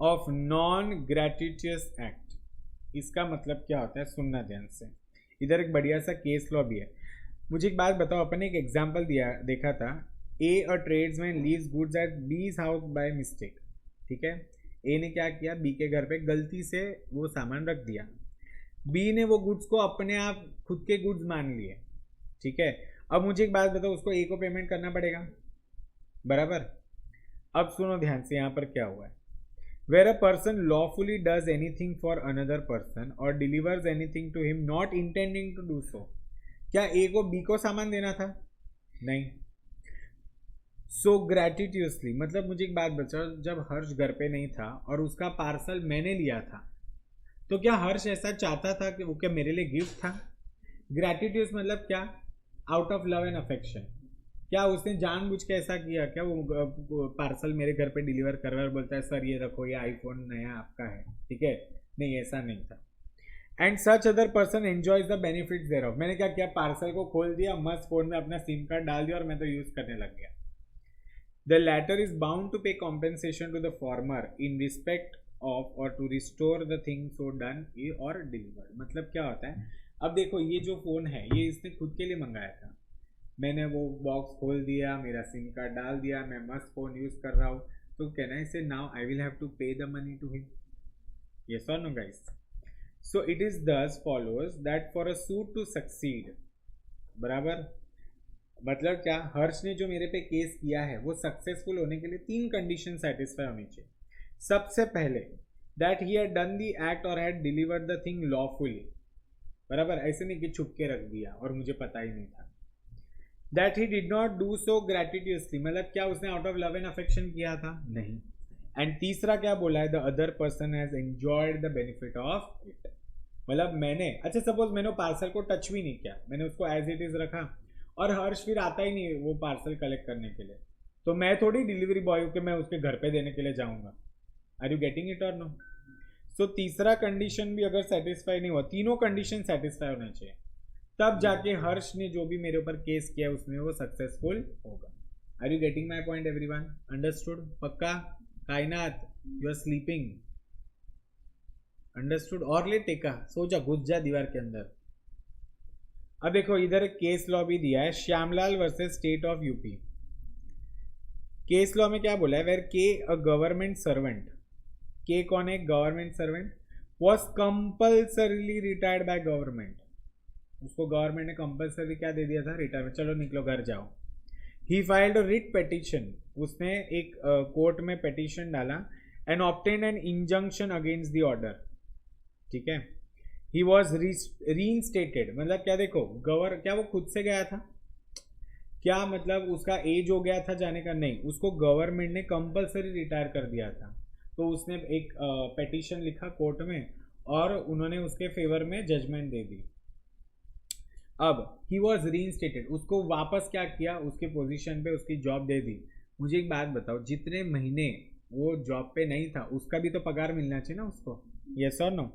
of non gratuitous act. इसका मतलब क्या होता है, सुनना ध्यान से। इधर एक बढ़िया सा केस लॉ भी है। मुझे एक बात बताओ, अपन ने एक एग्जाम्पल देखा था, a tradesman leaves goods at B's house by mistake. ठीक है, ए ने क्या किया, बी के घर पे गलती से वो सामान रख दिया। बी ने वो गुड्स को अपने आप खुद के गुड्स मान लिए। ठीक है, अब मुझे एक बात बताओ, उसको ए को पेमेंट करना पड़ेगा, बराबर। अब सुनो ध्यान से, यहाँ पर क्या हुआ है, where a person lawfully does anything for another person और delivers anything to him not intending to do so. क्या ए को बी को सामान देना था? नहीं। सो ग्रेटिट्यूसली, मतलब मुझे एक बात बताओ, जब हर्ष घर पे नहीं था और उसका पार्सल मैंने लिया था, तो क्या हर्ष ऐसा चाहता था कि वो क्या मेरे लिए गिफ्ट था? ग्रेटिट्यूस मतलब क्या, out of love and affection. क्या उसने जानबूझ के ऐसा किया क्या, वो पार्सल मेरे घर पे डिलीवर कर रहा है और बोलता है सर ये रखो, ये आईफोन नया आपका है? ठीक है, नहीं, ऐसा नहीं था। And such other person enjoys the benefits thereof. मैंने क्या किया, पार्सल को खोल दिया, मस्त फोन में अपना सिम कार्ड डाल दिया और मैं तो यूज करने लग गया। The latter is bound to pay compensation to the former in respect of और to restore the thing so done और डिलीवर्ड। मतलब क्या होता है, अब देखो ये जो फोन है ये इसने खुद के लिए मंगाया था, मैंने वो बॉक्स खोल दिया, मेरा सिम कार्ड डाल दिया, मैं मस्त फोन यूज कर रहा हूँ, तो can I say now I will have to pay the money to him? Yes और no guys? So it is thus follows that for a suit to succeed, बराबर, मतलब क्या, हर्ष ने जो मेरे पे केस किया है वो सक्सेसफुल होने के लिए 3 कंडीशन सेटिस्फाई होनी चाहिए। सबसे पहले that he had done the act और had delivered the thing lawfully, बराबर, ऐसे नहीं कि छुप के रख दिया और मुझे पता ही नहीं था। That he did not do so gratuitously, मतलब क्या उसने out of love and affection किया था? नहीं। एंड तीसरा क्या बोला है, the other person has enjoyed the benefit of it. मतलब मैंने, अच्छा सपोज मैंने पार्सल को टच भी नहीं किया, मैंने उसको एज इट इज रखा और हर्ष फिर आता ही नहीं वो पार्सल कलेक्ट करने के लिए, तो मैं थोड़ी डिलीवरी बॉय हूँ कि मैं उसके घर पे देने के लिए जाऊंगा। आर यू गेटिंग इट और नो? सो तीसरा कंडीशन भी अगर सेटिस्फाई नहीं हुआ, तीनों कंडीशन सेटिस्फाई होना चाहिए, तब जाके हर्ष ने जो भी मेरे ऊपर केस किया उसमें वो सक्सेसफुल होगा। Are you getting my point everyone? Understood? पक्का? Kainat you are sleeping? Understood? और ले टेका, सो जा, घुस जा दीवार के अंदर। अब देखो इधर एक केस लॉ भी दिया है, Shyamlal versus state of UP. Case law में क्या बोला है, वेर के अ गवर्नमेंट सर्वेंट, के कौन है, government servant, was compulsorily retired by government. उसको गवर्नमेंट ने कंपल्सरी क्या दे दिया था, रिटायरमेंट, चलो निकलो घर जाओ। He filed a writ petition, उसने एक कोर्ट में पिटीशन डाला, and obtained an injunction against the order. ठीक है, ही वॉज रीइंस्टेटेड, मतलब क्या, देखो क्या वो खुद से गया था क्या, मतलब उसका एज हो गया था जाने का? नहीं, उसको गवर्नमेंट ने कंपल्सरी रिटायर कर दिया था, तो उसने एक पिटीशन लिखा कोर्ट में और उन्होंने उसके फेवर में जजमेंट दे दी। अब ही वॉज रीइंस्टेटेड, उसको वापस क्या किया, उसके पोजीशन पे उसकी जॉब दे दी। मुझे एक बात बताओ, जितने महीने वो जॉब पे नहीं था उसका भी तो पगार मिलना चाहिए ना उसको? यस और no?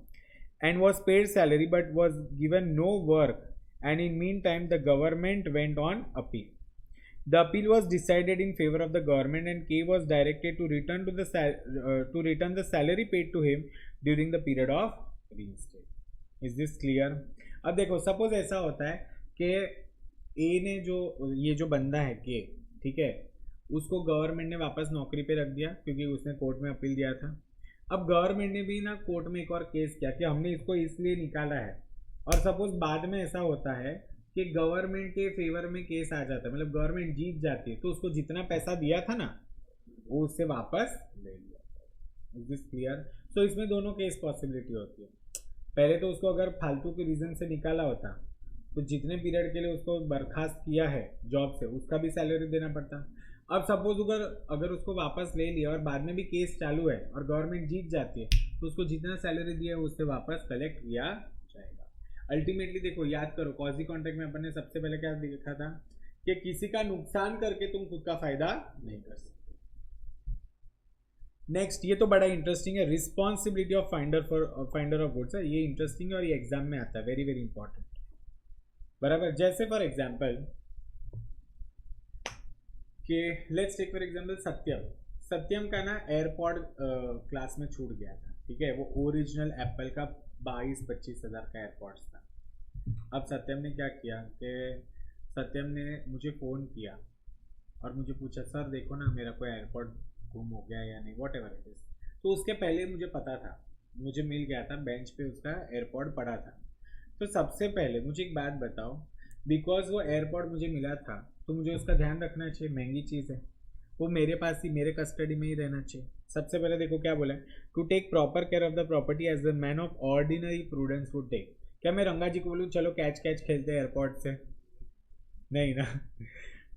And was paid salary but was given no work, and in mean time the government went on appeal. The appeal was decided in favor of the government and K was directed to return the salary paid to him during the period of reinstatement. Is this clear? अब देखो suppose ऐसा होता है कि ए ने ये जो बंदा है के, ठीक है, उसको गवर्नमेंट ने वापस नौकरी पे रख दिया क्योंकि उसने कोर्ट में अपील दिया था। अब गवर्नमेंट ने भी ना कोर्ट में एक और केस किया कि हमने इसको इसलिए निकाला है, और सपोज बाद में ऐसा होता है कि गवर्नमेंट के फेवर में केस आ जाता है, मतलब गवर्नमेंट जीत जाती है, तो उसको जितना पैसा दिया था ना वो उससे वापस ले लिया। Is this clear? सो इसमें दोनों केस पॉसिबिलिटी होती है। पहले तो उसको अगर फालतू के रीजन से निकाला होता तो जितने पीरियड के लिए उसको बर्खास्त किया है जॉब से उसका भी सैलरी देना पड़ता। अब सपोज अगर उसको वापस ले लिया और बाद में भी केस चालू है और गवर्नमेंट जीत जाती है तो उसको जितना सैलरी दिया है उससे वापस कलेक्ट किया जाएगा। अल्टीमेटली देखो, याद करो कॉजी कॉन्ट्रैक्ट में अपन ने सबसे पहले क्या देखा था कि किसी का नुकसान करके तुम खुद का फायदा नहीं कर सकते। नेक्स्ट, ये तो बड़ा इंटरेस्टिंग है, responsibility of finder of goods है। ये इंटरेस्टिंग है और ये एग्जाम में आता है, वेरी वेरी इंपॉर्टेंट। बराबर, जैसे फॉर एग्जाम्पल कि लेट्स टेक फॉर एग्जाम्पल सत्यम का ना एयरपॉड क्लास में छूट गया था, ठीक है। वो ओरिजिनल एप्पल का 22-25 हज़ार का एयरपॉड्स था। अब सत्यम ने क्या किया कि सत्यम ने मुझे फ़ोन किया और मुझे पूछा, सर देखो ना मेरा कोई एयरपॉड गुम हो गया या नहीं, वॉट एवर इट इज़। तो उसके पहले मुझे पता था, मुझे मिल गया था, बेंच पे उसका एयरपॉड पड़ा था। तो सबसे पहले मुझे एक बात बताओ, बिकॉज वो एयरपॉड मुझे मिला था तो मुझे उसका ध्यान रखना चाहिए, महंगी चीज़ है, वो मेरे पास ही, मेरे कस्टडी में ही रहना चाहिए। सबसे पहले देखो क्या बोला है, to take proper care of the property as the man of ordinary prudence would take. क्या मैं रंगा जी को बोलूँ चलो कैच खेलते हैं एयरपॉड से? नहीं ना।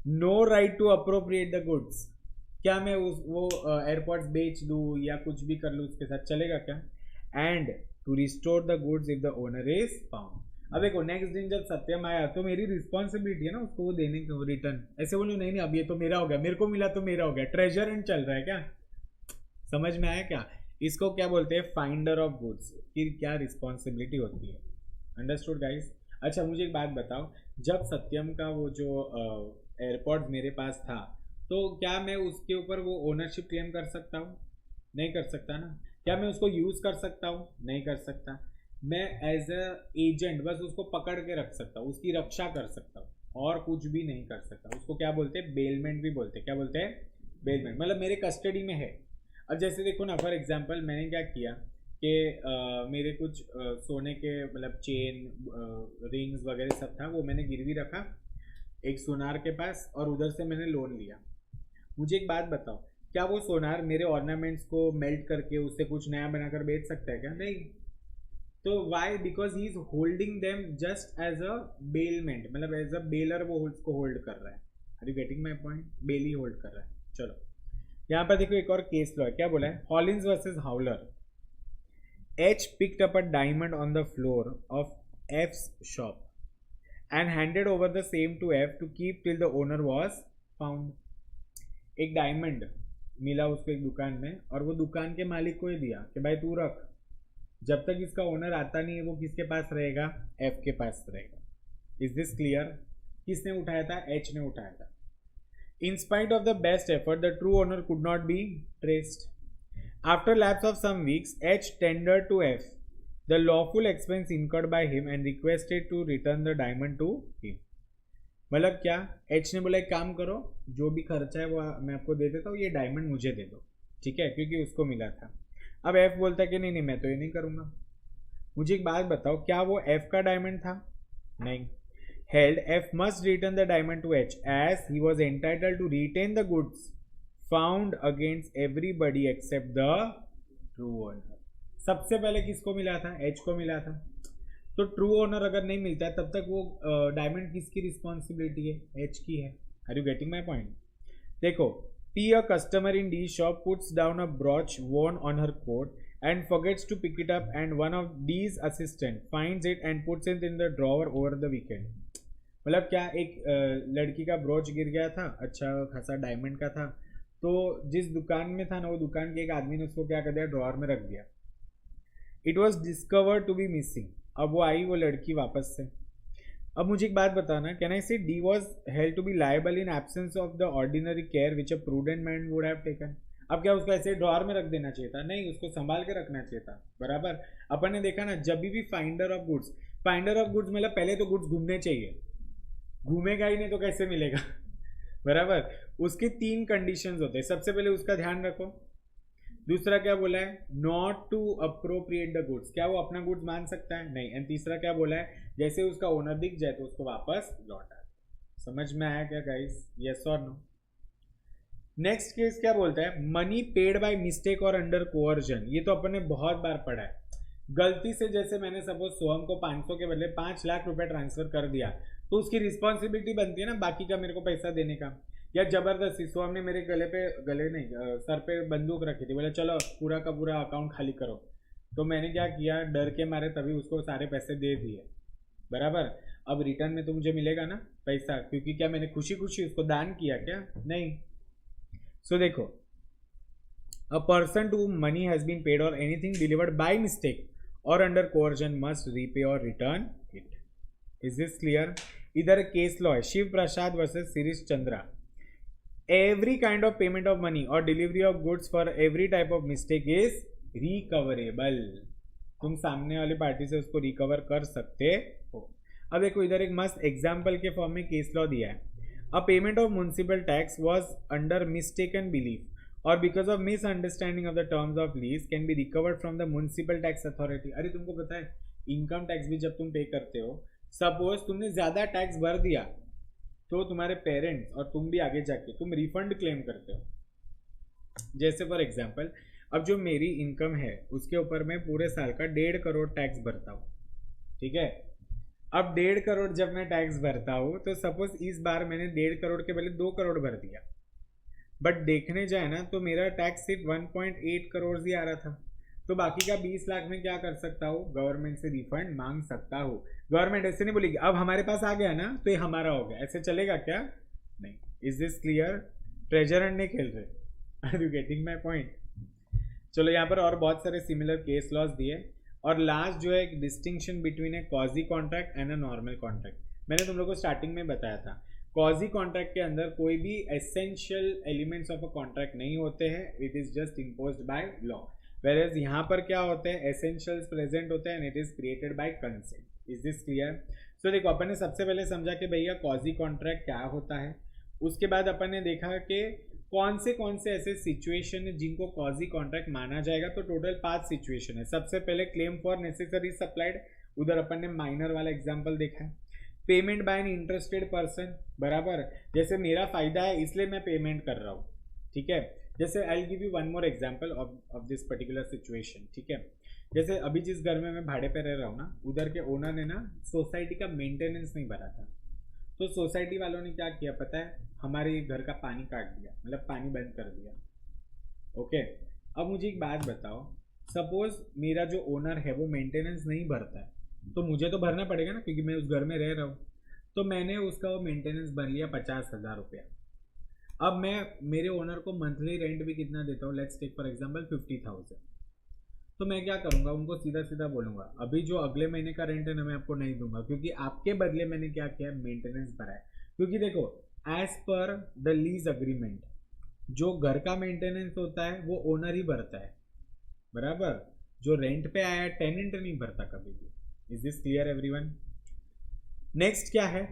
No right to appropriate the goods. क्या मैं वो एयरपॉड्स बेच दूँ या कुछ भी कर लूँ उसके साथ, चलेगा क्या? And to restore the goods if the owner is found. अब देखो नेक्स्ट दिन जब सत्यम आया तो मेरी रिस्पॉन्सिबिलिटी है ना उसको वो देने को रिटर्न। ऐसे बोलूँ नहीं अब ये तो मेरा हो गया, मेरे को मिला तो मेरा हो गया, ट्रेजर एंड चल रहा है क्या? समझ में आया क्या? इसको क्या बोलते हैं, फाइंडर ऑफ गुड्स की क्या रिस्पॉन्सिबिलिटी होती है। Understood guys? अच्छा मुझे एक बात बताओ, जब सत्यम का वो जो एयरपॉड मेरे पास था तो क्या मैं उसके ऊपर वो ओनरशिप क्लेम कर सकता हूँ? नहीं कर सकता ना। क्या मैं उसको यूज़ कर सकता हूँ? नहीं कर सकता। मैं एज अ एजेंट बस उसको पकड़ के रख सकता हूँ, उसकी रक्षा कर सकता हूँ और कुछ भी नहीं कर सकता। उसको क्या बोलते हैं, बेलमेंट भी बोलते हैं। क्या बोलते हैं? बेलमेंट। मतलब मेरे कस्टडी में है। अब जैसे देखो ना, फॉर एग्जांपल मैंने क्या किया कि मेरे कुछ सोने के मतलब चेन रिंग्स वगैरह सब था, वो मैंने गिरवी रखा एक सोनार के पास और उधर से मैंने लोन लिया। मुझे एक बात बताओ, क्या वो सोनार मेरे ऑर्नामेंट्स को मेल्ट करके उससे कुछ नया बनाकर बेच सकता है क्या? नहीं। तो why? Because he is holding them just as a bailment, मतलब एज अ बेलर वो उसको होल्ड कर रहा है। Are you getting my point? Bailee hold कर रहा है। चलो यहाँ पर देखो एक और केस लॉ है। क्या बोला है, Hollins versus Howler. H picked up a diamond on the floor of F's shop and handed over the same to F to keep till the owner was found. एक डायमंड मिला उसको एक दुकान में और वो दुकान के मालिक को ही दिया कि भाई तू रख, जब तक इसका ओनर आता नहीं है वो किसके पास रहेगा? F के पास रहेगा। Is this clear? किसने उठाया था? H ने उठाया था। In spite of the best effort, the true owner could not be traced. After lapse of some weeks, H tendered to F the lawful expense incurred by him and requested to return the diamond to him. मतलब क्या, H ने बोला एक काम करो, जो भी खर्चा है वो मैं आपको दे देता हूँ, ये डायमंड मुझे दे दो, ठीक है, क्योंकि उसको मिला था। अब एफ बोलता है कि नहीं मैं तो ये नहीं करूँगा। मुझे एक बात बताओ, क्या वो एफ का डायमंड था? नहीं। Held F must return the diamond to H as he was entitled to retain the goods found against everybody except the true owner. सबसे पहले किसको मिला था? एच को मिला था। तो ट्रू ओनर अगर नहीं मिलता है तब तक वो डायमंड किसकी रिस्पॉन्सिबिलिटी है? एच की है। Are you getting my point? देखो, P a customer in the shop puts down a brooch worn on her coat and forgets to pick it up and one of D's assistant finds it and puts it in the drawer over the weekend. मतलब क्या, एक लड़की का brooch गिर गया था, अच्छा खासा डायमंड का था, तो जिस दुकान में था ना वो दुकान के एक आदमी ने उसको क्या कर दिया, ड्रॉवर में रख दिया। It was discovered to be missing. अब वो आई वो लड़की वापस से। अब मुझे एक बात बताना, can I say D was held to be liable in absence of the ordinary care which a prudent man would have taken. अब क्या उसको ऐसे ड्रॉअर में रख देना चाहिए था? नहीं, उसको संभाल के रखना चाहिए था। बराबर। अपन ने देखा ना, जब भी फाइंडर ऑफ गुड्स मतलब पहले तो गुड्स घूमने चाहिए, घूमेगा ही नहीं तो कैसे मिलेगा? बराबर। उसके 3 कंडीशंस होते हैं। सबसे पहले उसका ध्यान रखो, दूसरा क्या बोला है, not to appropriate the goods, क्या वो अपना गुड्स मान सकता है? नहीं। एंड तीसरा क्या बोला है, जैसे उसका ओनर दिख जाए तो उसको वापस लौटा। समझ में आया क्या गाइस? यस और नो? नेक्स्ट केस क्या बोलता है, मनी पेड बाय मिस्टेक और अंडर कोअर्जन। ये तो अपन ने बहुत बार पढ़ा है। गलती से जैसे मैंने सपोज सोहम को 500 के बदले 5 लाख रुपए ट्रांसफर कर दिया तो उसकी रिस्पॉन्सिबिलिटी बनती है ना बाकी का मेरे को पैसा देने का। या जबरदस्ती सोहम ने मेरे गले नहीं सर पे बंदूक रखी थी, बोले चलो पूरा का पूरा अकाउंट खाली करो, तो मैंने क्या किया, डर के मारे तभी उसको सारे पैसे दे दिए, बराबर। अब रिटर्न में तो मुझे मिलेगा ना पैसा, क्योंकि क्या मैंने खुशी खुशी उसको दान किया क्या, नहीं। सो देखो, a person to money has been paid और एनीथिंग डिलीवर्ड बाय मिस्टेक और अंडर कोअर्जन मस्ट रीपे और return it. Is this clear? इधर केस लॉ है, Shiv Prasad versus Shirish Chandra. Every kind of payment of money or delivery of goods for every type of mistake is recoverable। तुम सामने वाली party से उसको recover कर सकते हो। अब देखो इधर एक मस्त एग्जाम्पल के फॉर्म में केस लॉ दिया है। A payment of municipal tax was under mistaken belief और because of misunderstanding of the terms of lease can be recovered from the municipal tax authority. अरे तुमको पता है इनकम टैक्स भी जब तुम पे करते हो, सपोज तुमने ज्यादा टैक्स भर दिया तो तुम्हारे पेरेंट्स और तुम भी आगे जाके तुम रिफंड क्लेम करते हो। जैसे फॉर एग्जांपल अब जो मेरी इनकम है उसके ऊपर मैं पूरे साल का 1.5 करोड़ टैक्स भरता हूँ, ठीक है। अब 1.5 करोड़ जब मैं टैक्स भरता हूँ तो सपोज इस बार मैंने 1.5 करोड़ के बदले 2 करोड़ भर दिया, बट देखने जाए ना तो मेरा टैक्स सिर्फ 1.8 करोड़ ही आ रहा था, तो बाकी का 20 लाख में क्या कर सकता हूँ, गवर्नमेंट से रिफंड मांग सकता हूँ। गवर्नमेंट ऐसे नहीं बोलेगी अब हमारे पास आ गया ना तो ये हमारा हो गया, ऐसे चलेगा क्या, नहीं। Is this clear? Treasure hunt नहीं खेल रहे, are you getting my point? चलो यहाँ पर और बहुत सारे सिमिलर केस लॉज दिए, और लास्ट जो है एक distinction between a quasi contract and a normal contract. मैंने तुम लोग को स्टार्टिंग में बताया था कॉजी कॉन्ट्रैक्ट के अंदर कोई भी essential elements of a contract नहीं होते हैं, it is just imposed by law. Whereas यहाँ पर क्या होते हैं, एसेंशियल्स प्रेजेंट होते हैं and it is created by consent. Is this clear? So देखो अपन ने सबसे पहले समझा कि भैया कॉजी कॉन्ट्रैक्ट क्या होता है, उसके बाद अपन ने देखा कि कौन से ऐसे सिचुएशन है जिनको कॉजी कॉन्ट्रैक्ट माना जाएगा। तो टोटल 5 सिचुएशन है। सबसे पहले क्लेम फॉर नेसेसरी सप्लाइड, उधर अपन ने माइनर वाला एग्जाम्पल देखा है। Payment by an interested person, बराबर, जैसे मेरा फायदा है इसलिए मैं पेमेंट कर रहा हूँ, ठीक है। जैसे I will give you one more example of this particular situation, ठीक है। जैसे अभी जिस घर में मैं भाड़े पे रह रहा हूँ ना, उधर के ओनर ने ना सोसाइटी का मेंटेनेंस नहीं भरा था, तो सोसाइटी वालों ने क्या किया पता है, हमारे घर का पानी काट दिया, मतलब पानी बंद कर दिया, ओके। अब मुझे एक बात बताओ, सपोज मेरा जो ओनर है वो मेंटेनेंस नहीं भरता है, तो मुझे तो भरना पड़ेगा ना, क्योंकि मैं उस घर में रह रहा हूँ। तो मैंने उसका वो मेंटेनेंस भर लिया 50,000 रुपया। अब मैं मेरे ओनर को मंथली रेंट भी कितना देता हूँ, लेट्स टेक फॉर एग्जांपल 50,000। तो मैं क्या करूँगा, उनको सीधा सीधा बोलूँगा अभी जो अगले महीने का रेंट है ना मैं आपको नहीं दूंगा, क्योंकि आपके बदले मैंने क्या किया, मेंटेनेंस भरा है। क्योंकि देखो as per the lease agreement जो घर का मेंटेनेंस होता है वो ओनर ही भरता है, बराबर। जो रेंट पे आया टेनेंट नहीं भरता कभी भी। Is this clear everyone? Next क्या है,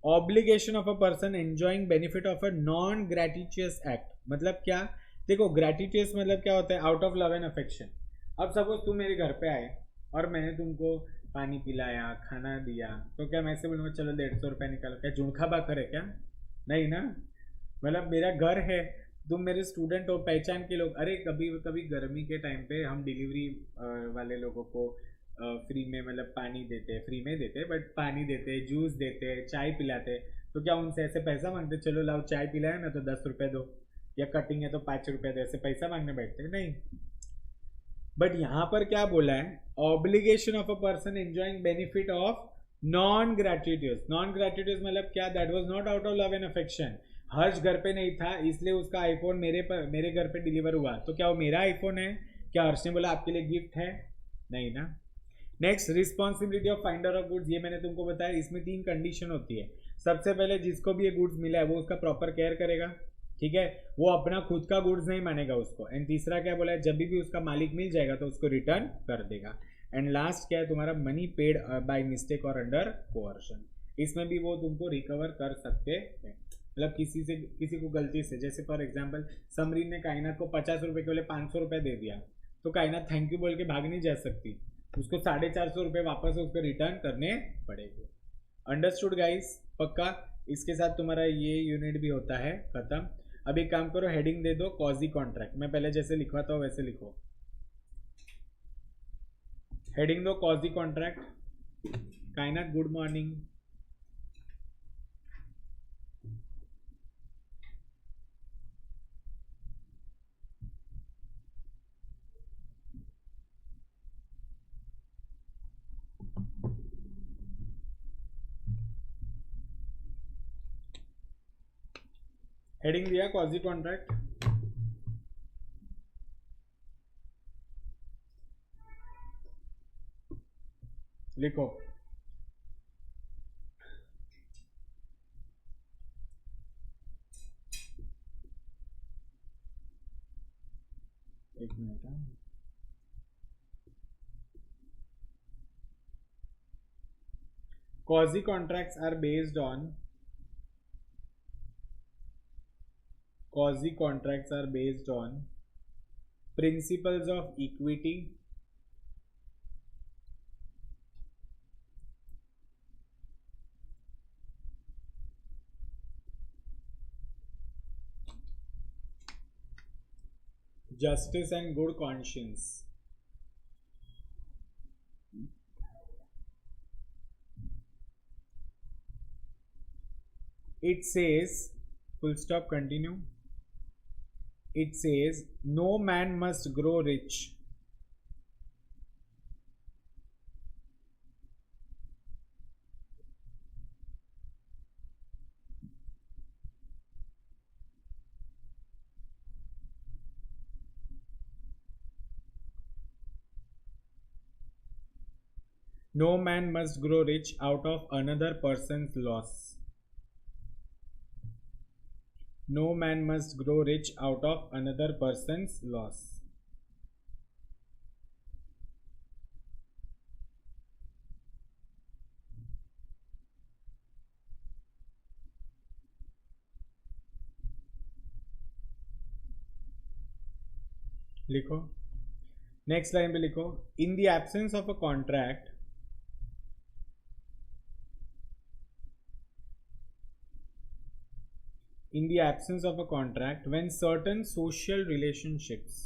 obligation of a person enjoying benefit of a non gratuitous act. मतलब क्या, देखो ग्रेटिटियस मतलब क्या होता है, out of love and affection. अब सपोज तुम मेरे घर पे आए और मैंने तुमको पानी पिलाया, खाना दिया, तो क्या मैं ऐसे बोलूँगा चलो 150 रुपया निकालो, क्या जुड़खा बाकर है क्या, नहीं ना। मतलब मेरा घर है, तुम मेरे स्टूडेंट हो, पहचान के लोग। अरे कभी कभी गर्मी के टाइम पे हम डिलीवरी वाले लोगों को फ्री में मतलब पानी देते हैं, फ्री में देते हैं बट पानी देते हैं, जूस देते हैं, चाय पिलाते हैं, तो क्या उनसे ऐसे पैसा मांगते, चलो लाओ चाय पिलाया ना तो 10 रुपये दो, या कटिंग है तो 5 रुपये दो, ऐसे पैसा मांगने बैठते हैं, नहीं। बट यहाँ पर क्या बोला है, obligation of a person enjoying benefit of non gratuitous. Non gratuitous मतलब क्या, that was not out of love and affection. Harsh घर पे नहीं था इसलिए उसका आईफोन मेरे घर पे डिलीवर हुआ, तो क्या वो मेरा आईफोन है, क्या हर्ष ने बोला आपके लिए गिफ्ट है, नहीं ना। Next, responsibility of finder of goods. ये मैंने तुमको बताया, इसमें 3 कंडीशन होती है। सबसे पहले जिसको भी ये गुड्स मिला है वो उसका प्रॉपर केयर करेगा, ठीक है, वो अपना खुद का गुड्स नहीं मानेगा उसको। एंड तीसरा क्या बोला है, जब भी उसका मालिक मिल जाएगा तो उसको रिटर्न कर देगा। एंड लास्ट क्या है तुम्हारा, मनी पेड बाय मिस्टेक और अंडर कोअर्शन। इसमें भी वो तुमको रिकवर कर सकते हैं, मतलब किसी को गलती से, जैसे फॉर एग्जाम्पल समरीन ने कायनात को 50 रुपये के बदले 500 रुपये दे दिया, तो कायनात थैंक यू बोल के भाग नहीं जा सकती, उसको 450 रुपये वापस उसको रिटर्न करने पड़ेंगे। Understood guys? पक्का? इसके साथ तुम्हारा ये यूनिट भी होता है खत्म। अब एक काम करो, हेडिंग दे दो कॉजी कॉन्ट्रैक्ट। मैं पहले जैसे लिखवाता हूँ वैसे लिखो, हेडिंग दो कॉजी कॉन्ट्रैक्ट। कायनात गुड मॉर्निंग। हेडिंग दिया क्वाजी कॉन्ट्रैक्ट. लिखो. एक minute. Quasi contracts are based on principles of equity, justice and good conscience. It says, full stop, continue. It says, no man must grow rich. No man must grow rich out of another person's loss. No man must grow rich out of another person's loss. लिखो. Next line पे लिखो. In the absence of a contract, in the absence of a contract, when certain social relationships,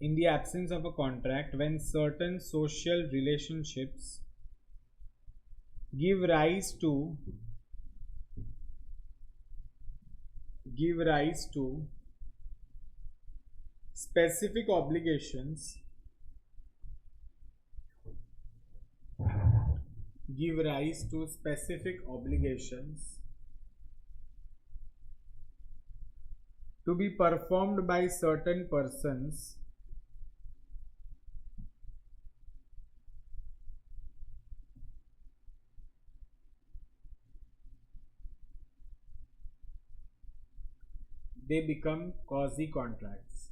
in the absence of a contract, when certain social relationships give rise to specific obligations, to be performed by certain persons, they become quasi contracts.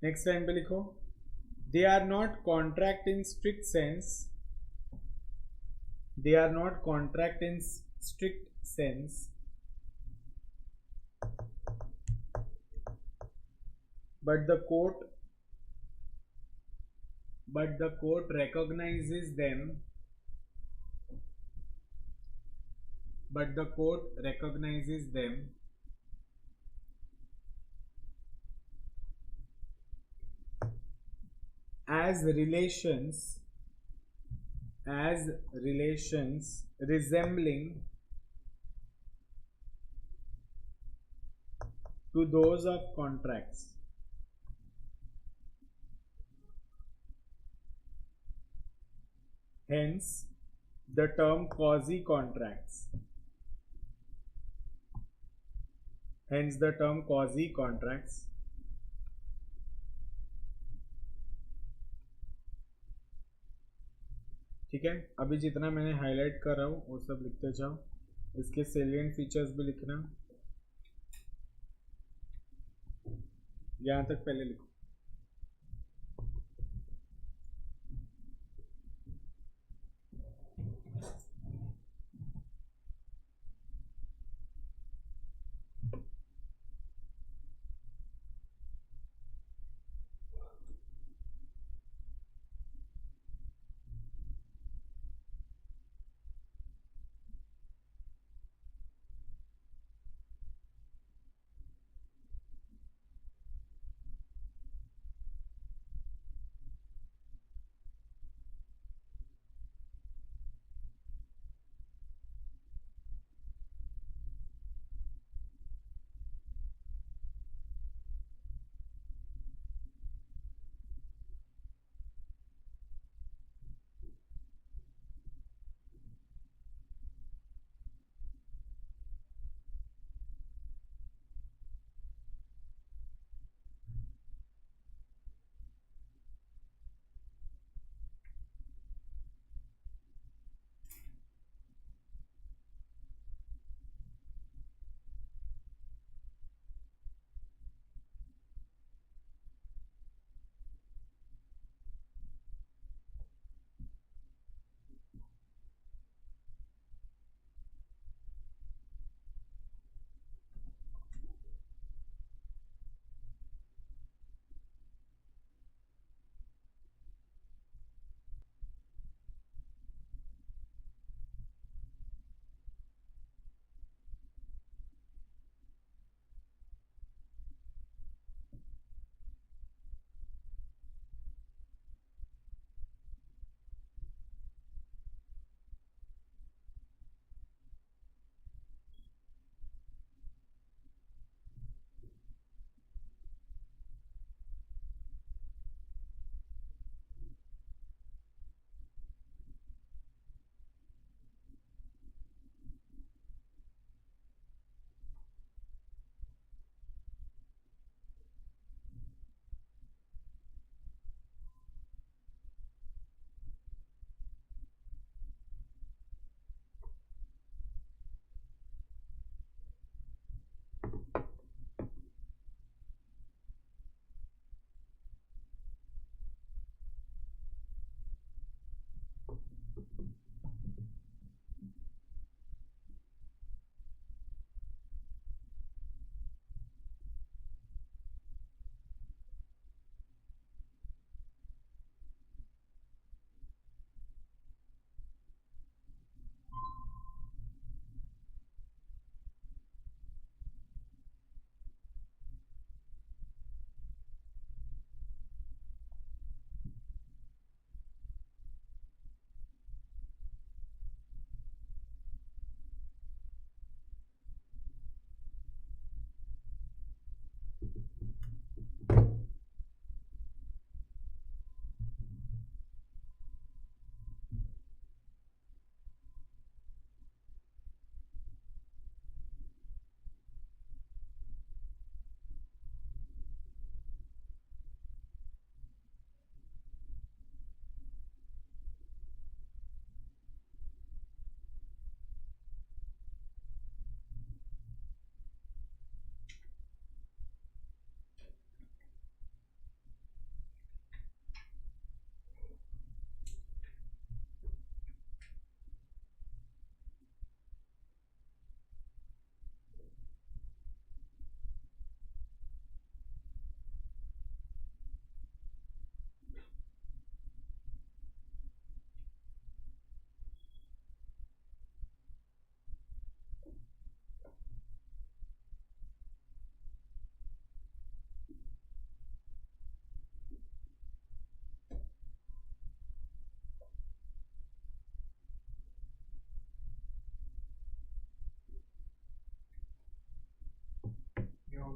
Next line पे लिखो. They are not contract in strict sense. They are not contract in strict sense, but the court recognizes them. As relations resembling to those of contracts. Hence the term quasi contracts. ठीक है. अभी जितना मैंने highlight कर रहा हूँ वो सब लिखते जाओ. इसके सेलिएंट फीचर्स भी लिखना. यहाँ तक पहले लिखो.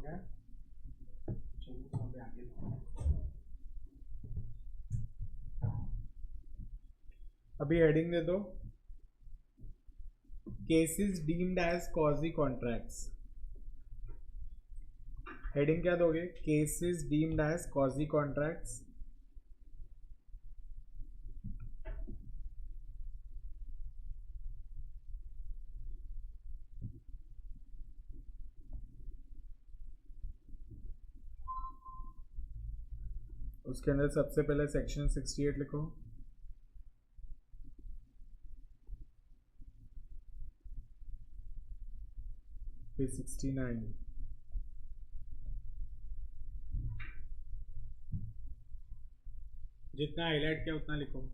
गया, चलो अभी आगे। अभी हेडिंग दे दो, cases deemed as quasi contracts. Heading क्या दोगे? Cases deemed as quasi contracts. उसके अंदर सबसे पहले सेक्शन 68 लिखो। फिर 69, जितना हाईलाइट किया उतना लिखो।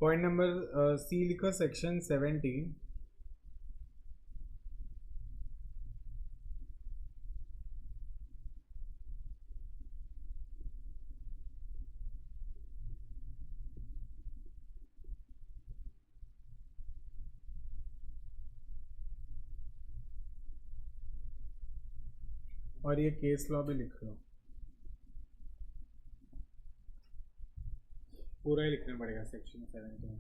पॉइंट नंबर सी लिखो, सेक्शन 17। और ये केस लॉ भी लिख लो, पूरा ही लिखना पड़ेगा सेक्शन 17।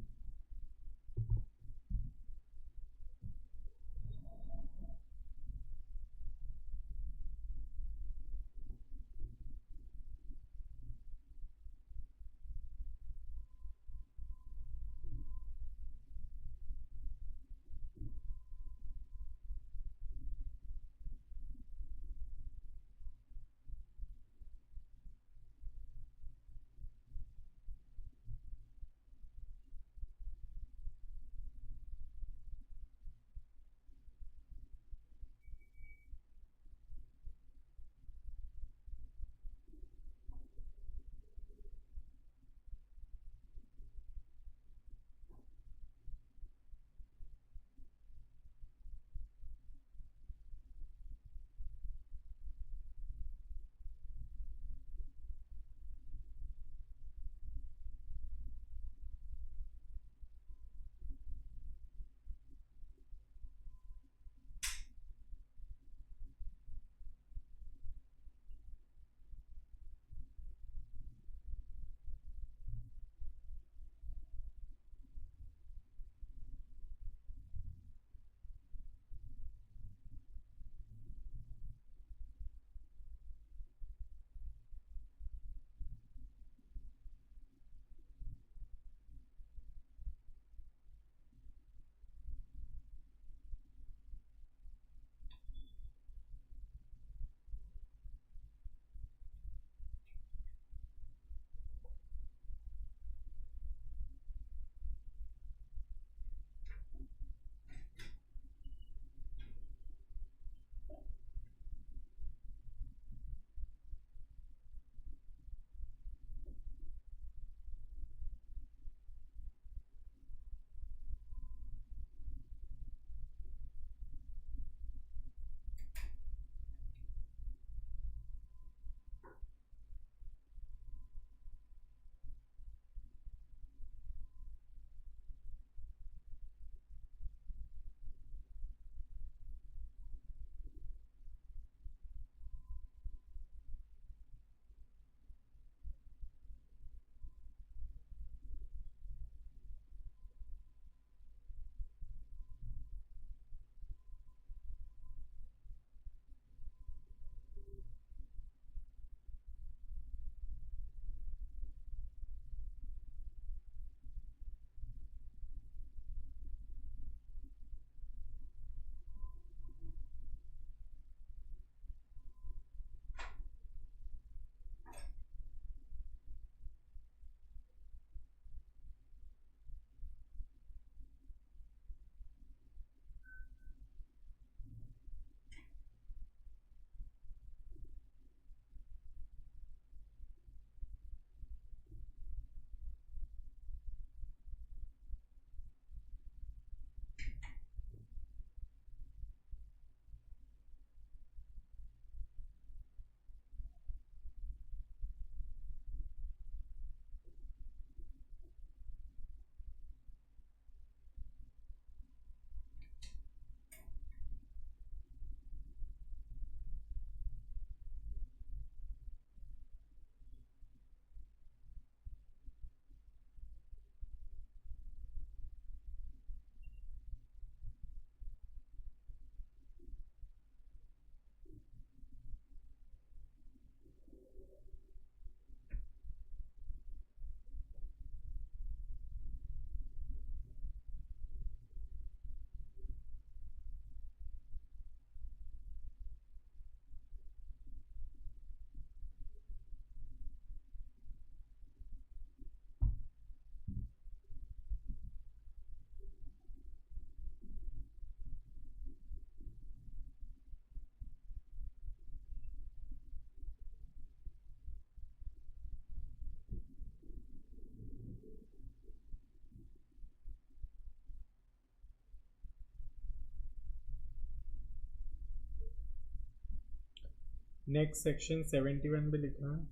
नेक्स्ट सेक्शन 71 भी लिखना है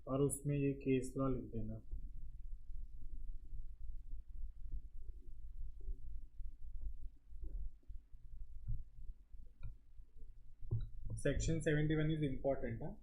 और उसमें ये केस लॉ लिख देना। सेक्शन 71 इज इम्पोर्टेंट है।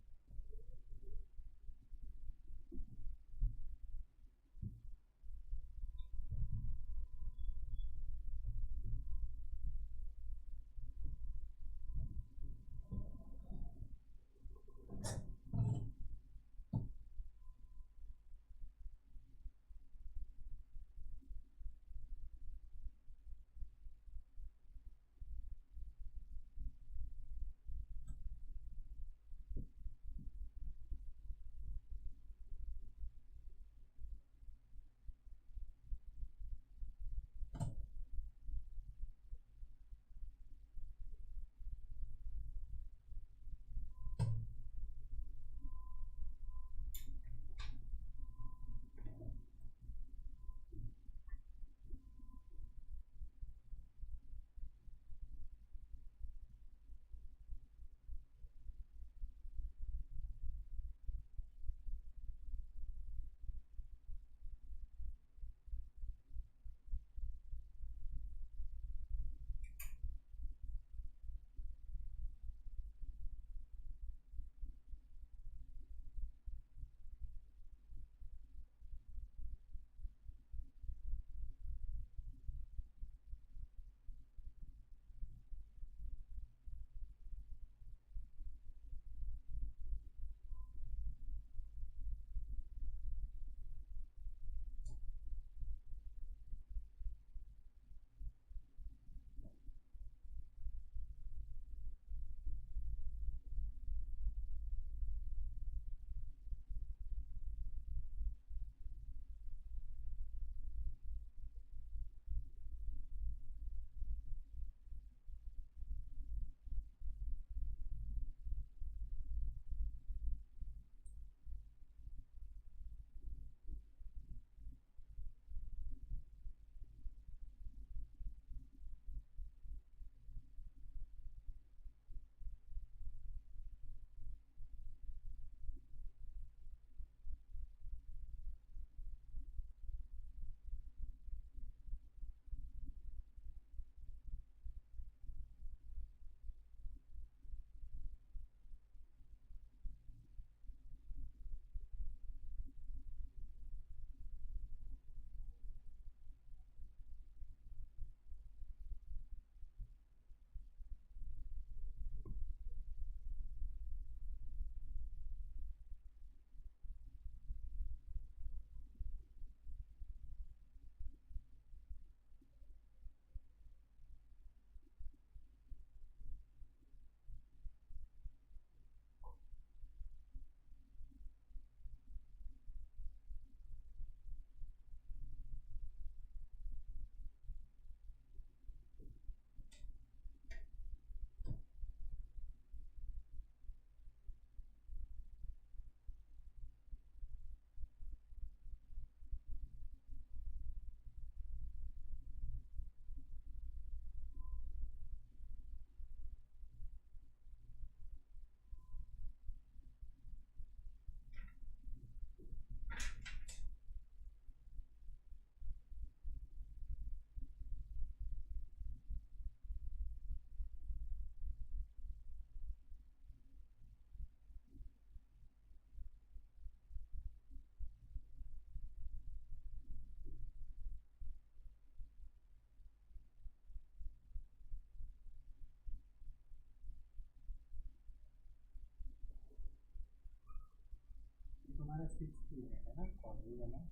तुम्हारा 6 यूनिट है ना कॉलेज वाला।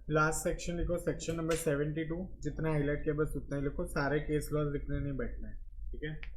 लास्ट सेक्शन लिखो, सेक्शन नंबर 72, जितना हाईलाइट किया बस उतना ही लिखो, सारे केस लॉज लिखने नहीं बैठना है, ठीक है।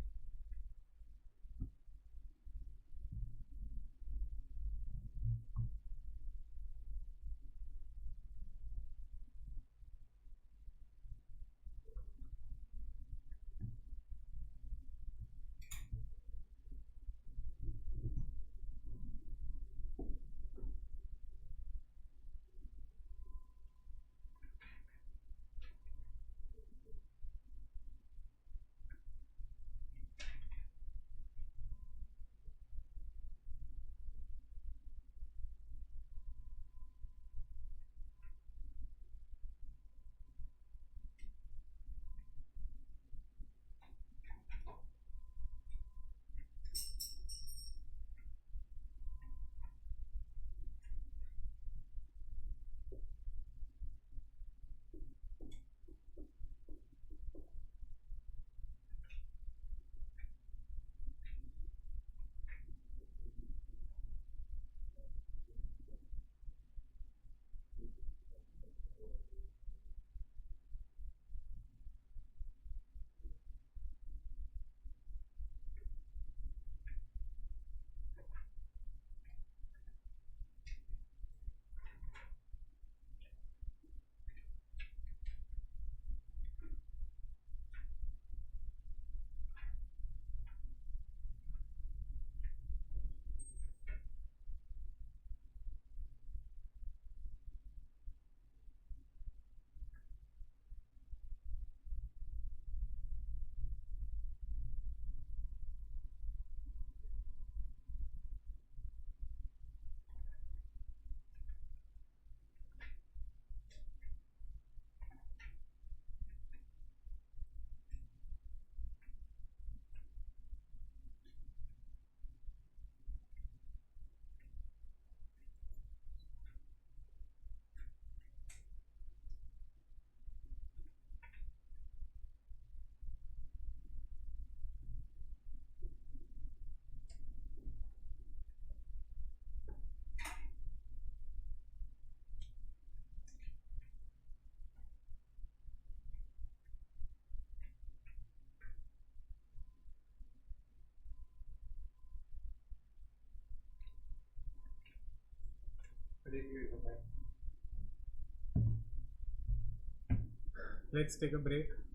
Let's take a break.